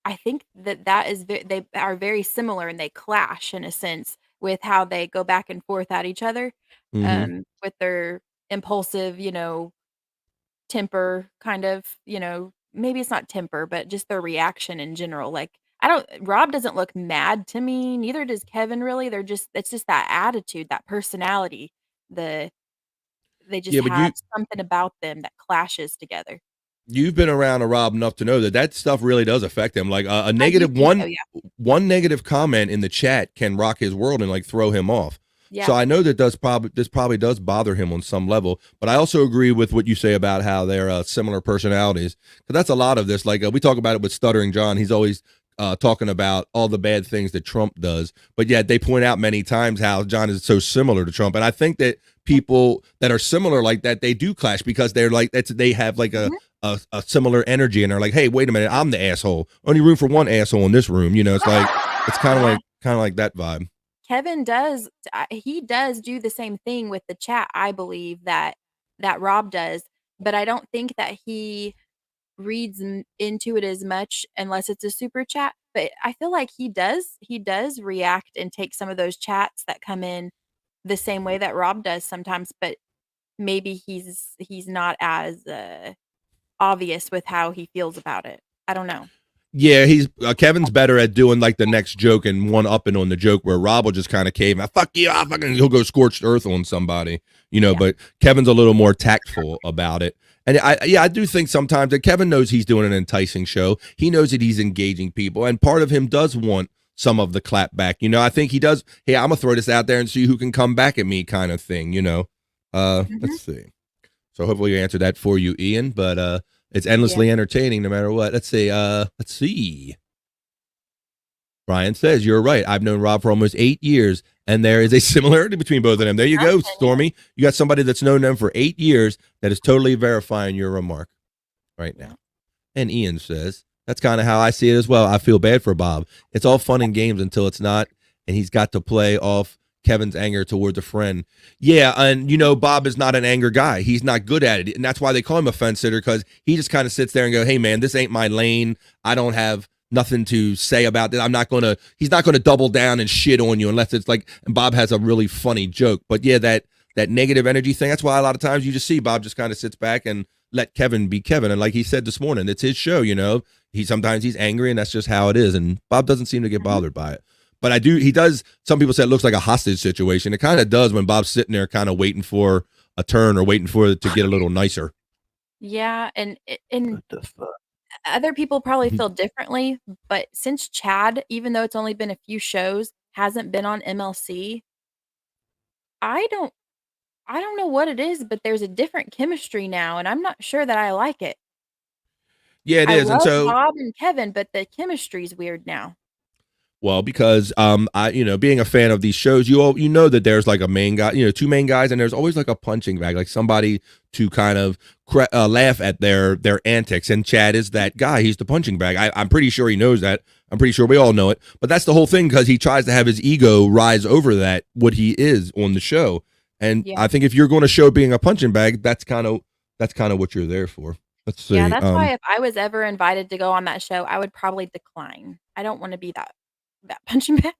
I think that is they are very similar and they clash in a sense with how they go back and forth at each other, with their impulsive, temper kind of, maybe it's not temper, but just their reaction in general. Like Rob doesn't look mad to me, neither does Kevin really. It's just that attitude, that personality. They just Yeah, but have something about them that clashes together. you've been around a Rob enough to know that stuff really does affect him. Like a I do negative think so, yeah. one negative comment in the chat can rock his world and like throw him off. So Yeah. I know that this probably does bother him on some level, but I also agree with what you say about how they're similar personalities. Because that's a lot of this. Like we talk about it with Stuttering John. He's always talking about all the bad things that Trump does, but yet they point out many times how John is so similar to Trump. And I think that people that are similar like that, they do clash because they're like they have like a similar energy, and they're like, hey, wait a minute, I'm the asshole. Only room for one asshole in this room. It's like it's kind of like that vibe. Kevin does he does do the same thing with the chat, I believe that Rob does, but I don't think that he reads into it as much unless it's a super chat. But I feel like he does react and take some of those chats that come in the same way that Rob does sometimes, but maybe he's not as obvious with how he feels about it. I don't know. Yeah, he's Kevin's better at doing like the next joke and one upping on the joke, where Rob will just kind of cave. Fuck you, he'll go scorched earth on somebody, But Kevin's a little more tactful about it. And I do think sometimes that Kevin knows he's doing an enticing show. He knows that he's engaging people, and part of him does want some of the clap back. I think he does. Hey, I'm gonna throw this out there and see who can come back at me, kind of thing. Let's see. So hopefully we answered that for you, Ian. But it's endlessly entertaining no matter what. Let's see. Brian says, you're right. I've known Rob for almost 8 years, and there is a similarity between both of them. There you go, Stormee. You got somebody that's known them for 8 years that is totally verifying your remark right now. And Ian says, that's kind of how I see it as well. I feel bad for Bob. It's all fun and games until it's not, and he's got to play off Kevin's anger towards a friend. Yeah, and Bob is not an anger guy. He's not good at it, and that's why they call him a fence sitter, because he just kind of sits there and go, hey man, this ain't my lane. I don't have nothing to say about this. He's not gonna double down and shit on you unless it's like, and Bob has a really funny joke. But yeah, that negative energy thing, that's why a lot of times you just see Bob just kind of sits back and let Kevin be Kevin. And like he said this morning, it's his show, sometimes he's angry, and that's just how it is. And Bob doesn't seem to get bothered by it. But he does, some people say it looks like a hostage situation. It kind of does when Bob's sitting there kind of waiting for a turn or waiting for it to get a little nicer. Yeah, and other people probably feel differently, but since Chad, even though it's only been a few shows, hasn't been on MLC, I don't know what it is, but there's a different chemistry now, and I'm not sure that I like it. Yeah, it is. I And love so Bob and Kevin, but the chemistry's weird now. Well, because being a fan of these shows, you know that there's like a main guy, two main guys, and there's always like a punching bag, like somebody to kind of laugh at their antics. And Chad is that guy. He's the punching bag. I'm pretty sure he knows that. I'm pretty sure we all know it. But that's the whole thing, because he tries to have his ego rise over that what he is on the show. And I think if you're going to show being a punching bag, that's kind of what you're there for. Let's see. Yeah, that's why if I was ever invited to go on that show, I would probably decline. I don't want to be that punching bag.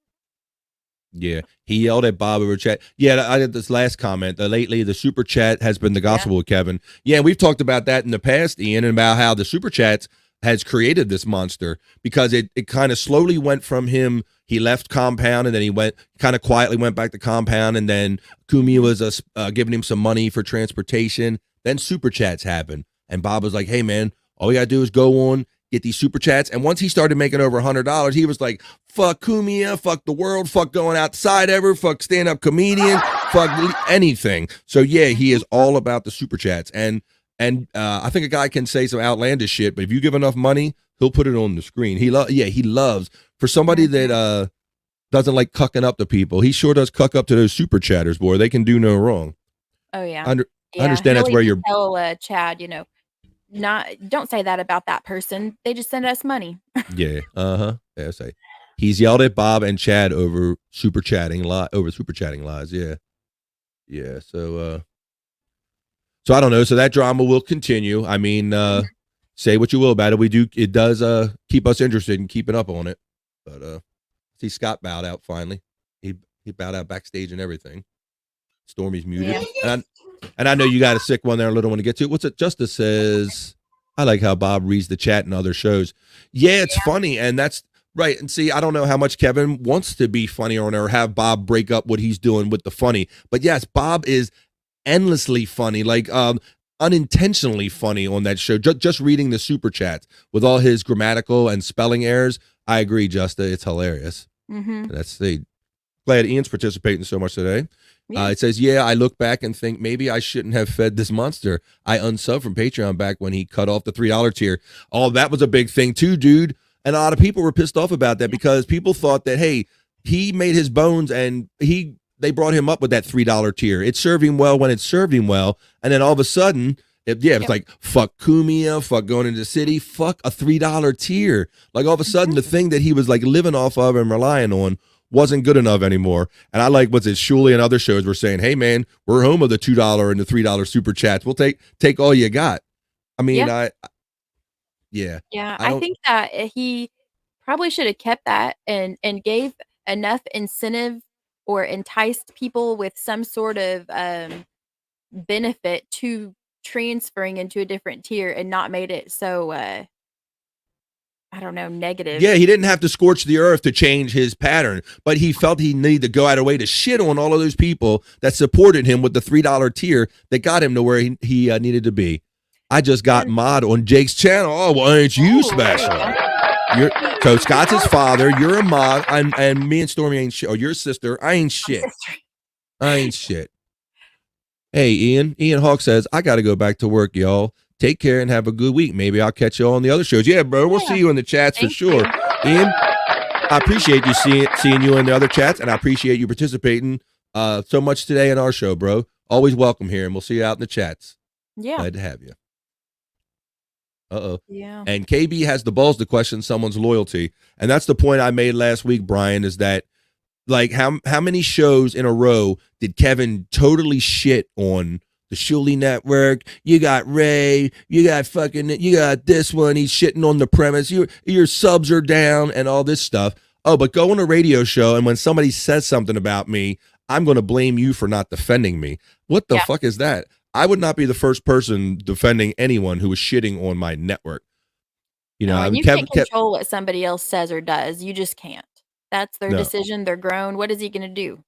Yeah, he yelled at Bob over chat. Yeah, I did this last comment. Lately, the super chat has been the gospel with Kevin. Yeah, we've talked about that in the past, Ian, and about how the super chats has created this monster, because it kind of slowly went from him. He left Compound, and then he went kind of quietly went back to Compound, and then Kumi was giving him some money for transportation. Then super chats happened, and Bob was like, "Hey, man, all we gotta do is go on." Get these super chats. And once he started making over $100, he was like, fuck Kumia, fuck the world, fuck going outside ever, fuck stand-up comedian, fuck anything. So yeah, he is all about the super chats. And I think a guy can say some outlandish shit, but if you give enough money, he'll put it on the screen. He loves, for somebody that doesn't like cucking up to people, he sure does cuck up to those super chatters, boy. They can do no wrong. Oh yeah. I understand that's where you're tell Chad, don't say that about that person. They just send us money. Yeah. Yeah, say he's yelled at Bob and Chad over super chatting lies. Yeah. Yeah. So I don't know. So that drama will continue. I mean, say what you will about it. It does keep us interested in keeping up on it. But see Scott bowed out finally. He bowed out backstage and everything. Stormy's muted. Yeah. And I know you got a sick one there, a little one to get to. What's it? Justice says, I like how Bob reads the chat in other shows. Yeah, it's funny, and that's right. And see, I don't know how much Kevin wants to be funny or have Bob break up what he's doing with the funny. But yes, Bob is endlessly funny, like unintentionally funny on that show. Just reading the super chats with all his grammatical and spelling errors. I agree, Justa. It's hilarious. That's glad Ian's participating so much today. It says, yeah, I look back and think maybe I shouldn't have fed this monster. I unsubbed from Patreon back when he cut off the $3 tier. Oh, that was a big thing too, dude. And a lot of people were pissed off about that because people thought that, hey, he made his bones and they brought him up with that $3 tier. It served him well when it served him well. And then all of a sudden, it's like, fuck Kumia, fuck going into the city, fuck a $3 tier. Like all of a sudden, the thing that he was like living off of and relying on wasn't good enough anymore. And I like what's it, Shuli and other shows were saying, hey man, we're home of the $2 and the $3 super chats. We'll take all you got. I mean, I think that he probably should have kept that and gave enough incentive or enticed people with some sort of benefit to transferring into a different tier and not made it so I don't know, negative. Yeah, he didn't have to scorch the earth to change his pattern, but he felt he needed to go out of the way to shit on all of those people that supported him with the $3 tier that got him to where he needed to be. I just got mod on Jake's channel. Oh, well, ain't you special? So Scott's his father. You're a mod, and me and Stormee ain't shit. Or your sister. I ain't shit. I ain't shit. Hey, Ian. Ian Hawk says, I got to go back to work, y'all. Take care and have a good week. Maybe I'll catch you all on the other shows. Yeah, bro. We'll see you in the chats for sure. Ian, I appreciate you seeing you in the other chats, and I appreciate you participating so much today in our show, bro. Always welcome here, and we'll see you out in the chats. Yeah. Glad to have you. Uh-oh. Yeah. And KB has the balls to question someone's loyalty. And that's the point I made last week, Brian, is that, like, how many shows in a row did Kevin totally shit on the Shuli Network? You got Ray, you got this one, he's shitting on the premise, your subs are down and all this stuff. Oh, but go on a radio show, and when somebody says something about me, I'm going to blame you for not defending me. What the fuck is that? I would not be the first person defending anyone who was shitting on my network. You know, and you can't control what somebody else says or does. You just can't. That's their decision. They're grown. What is he going to do?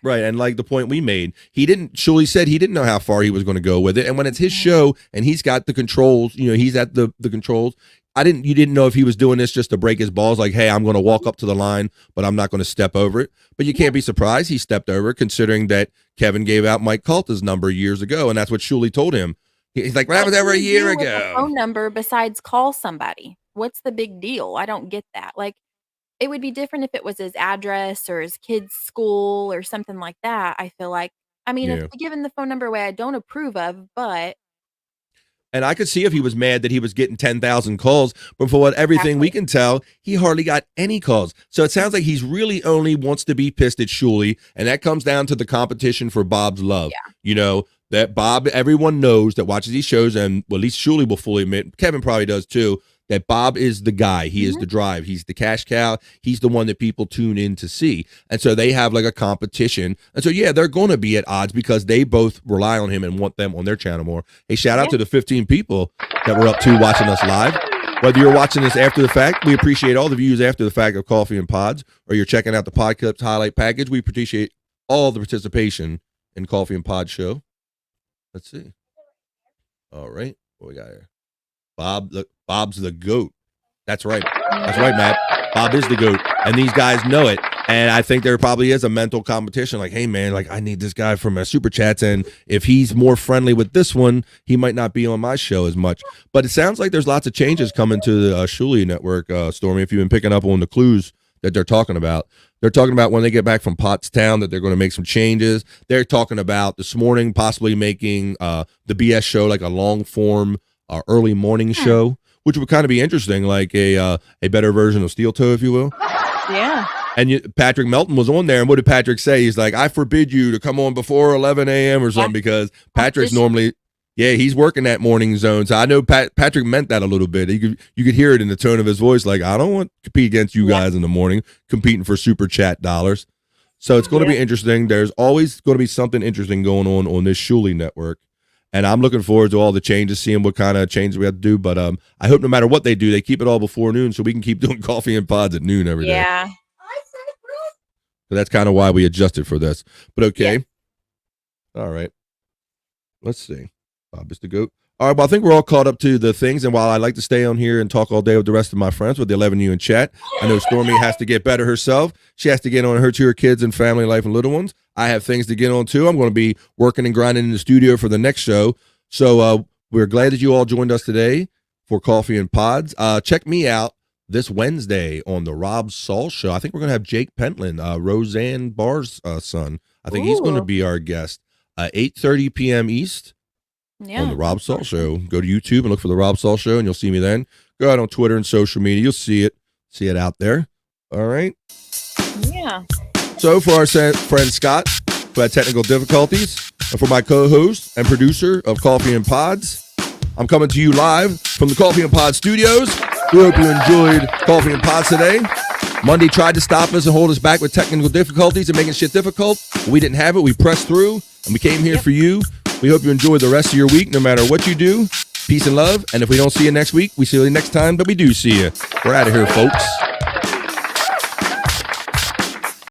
Right. And like the point we made, Shuli said he didn't know how far he was going to go with it. And when it's his show and he's got the controls, you know, he's at the controls. You didn't know if he was doing this just to break his balls. Like, hey, I'm going to walk up to the line, but I'm not going to step over it. But you can't be surprised he stepped over, considering that Kevin gave out Mike Calta's number years ago. And that's what Shuli told him. He's like, well, that was over a year ago. Phone number besides call somebody. What's the big deal? I don't get that. Like, it would be different if it was his address or his kid's school or something like that. I feel like, I mean, if giving the phone number away, I don't approve of, but. And I could see if he was mad that he was getting 10,000 calls, but for everything we can tell, he hardly got any calls. So it sounds like he's really only wants to be pissed at Shuli, and that comes down to the competition for Bob's love. Yeah. You know, that Bob, everyone knows that watches these shows, and well, at least Shuli will fully admit, Kevin probably does too, that Bob is the guy. He is the drive. He's the cash cow. He's the one that people tune in to see. And so they have like a competition. And so, yeah, they're going to be at odds because they both rely on him and want them on their channel more. Hey, shout out to the 15 people that were up to watching us live. Whether you're watching this after the fact, we appreciate all the views after the fact of Coffee and Pods, or you're checking out the Pod highlight package. We appreciate all the participation in Coffee and Pod show. Let's see. All right. What we got here? Bob's the GOAT. That's right. That's right, Matt. Bob is the GOAT. And these guys know it. And I think there probably is a mental competition. Like, hey, man, like I need this guy for my super chats. And if he's more friendly with this one, he might not be on my show as much. But it sounds like there's lots of changes coming to the Shuli Network, Stormee, if you've been picking up on the clues that they're talking about. They're talking about when they get back from Pottstown that they're going to make some changes. They're talking about this morning possibly making the BS show like a long form early morning show, which would kind of be interesting, like a better version of Steel Toe, if you will. Yeah. And Patrick Melton was on there, and what did Patrick say? He's like, I forbid you to come on before 11 a.m. or something, because Patrick's normally, Yeah, he's working that morning zone. So I know Patrick meant that a little bit. You could hear it in the tone of his voice, like, I don't want to compete against you guys in the morning, competing for super chat dollars. So it's going to be interesting. There's always going to be something interesting going on this Shuli Network. And I'm looking forward to all the changes, seeing what kind of changes we have to do. But I hope no matter what they do, they keep it all before noon so we can keep doing coffee and pods at noon every day. Yeah. So that's kind of why we adjusted for this. But okay. Yeah. All right. Let's see. Bob is the GOAT. All right, well, I think we're all caught up to the things. And while I like to stay on here and talk all day with the rest of my friends, with the 11 of you in chat, I know Stormee has to get better herself. She has to get on her kids and family life and little ones. I have things to get on too. I'm going to be working and grinding in the studio for the next show. So we're glad that you all joined us today for Coffee and Pods. Check me out this Wednesday on the Rob Saul Show. I think we're going to have Jake Pentland, Roseanne Barr's son. I think he's going to be our guest. 8:30 p.m. East. Yeah. On the Rob Saul Show. Go to YouTube and look for the Rob Saul Show, and you'll see me then. Go out on Twitter and social media. You'll see it out there. All right. Yeah. So for our friend Scott, who had technical difficulties, and for my co-host and producer of Coffee and Pods, I'm coming to you live from the Coffee and Pods studios. We hope you enjoyed Coffee and Pods today. Monday tried to stop us and hold us back with technical difficulties and making shit difficult. But we didn't have it. We pressed through, and we came here for you. We hope you enjoy the rest of your week, no matter what you do. Peace and love. And if we don't see you next week, we see you next time, but we do see you. We're out of here, folks.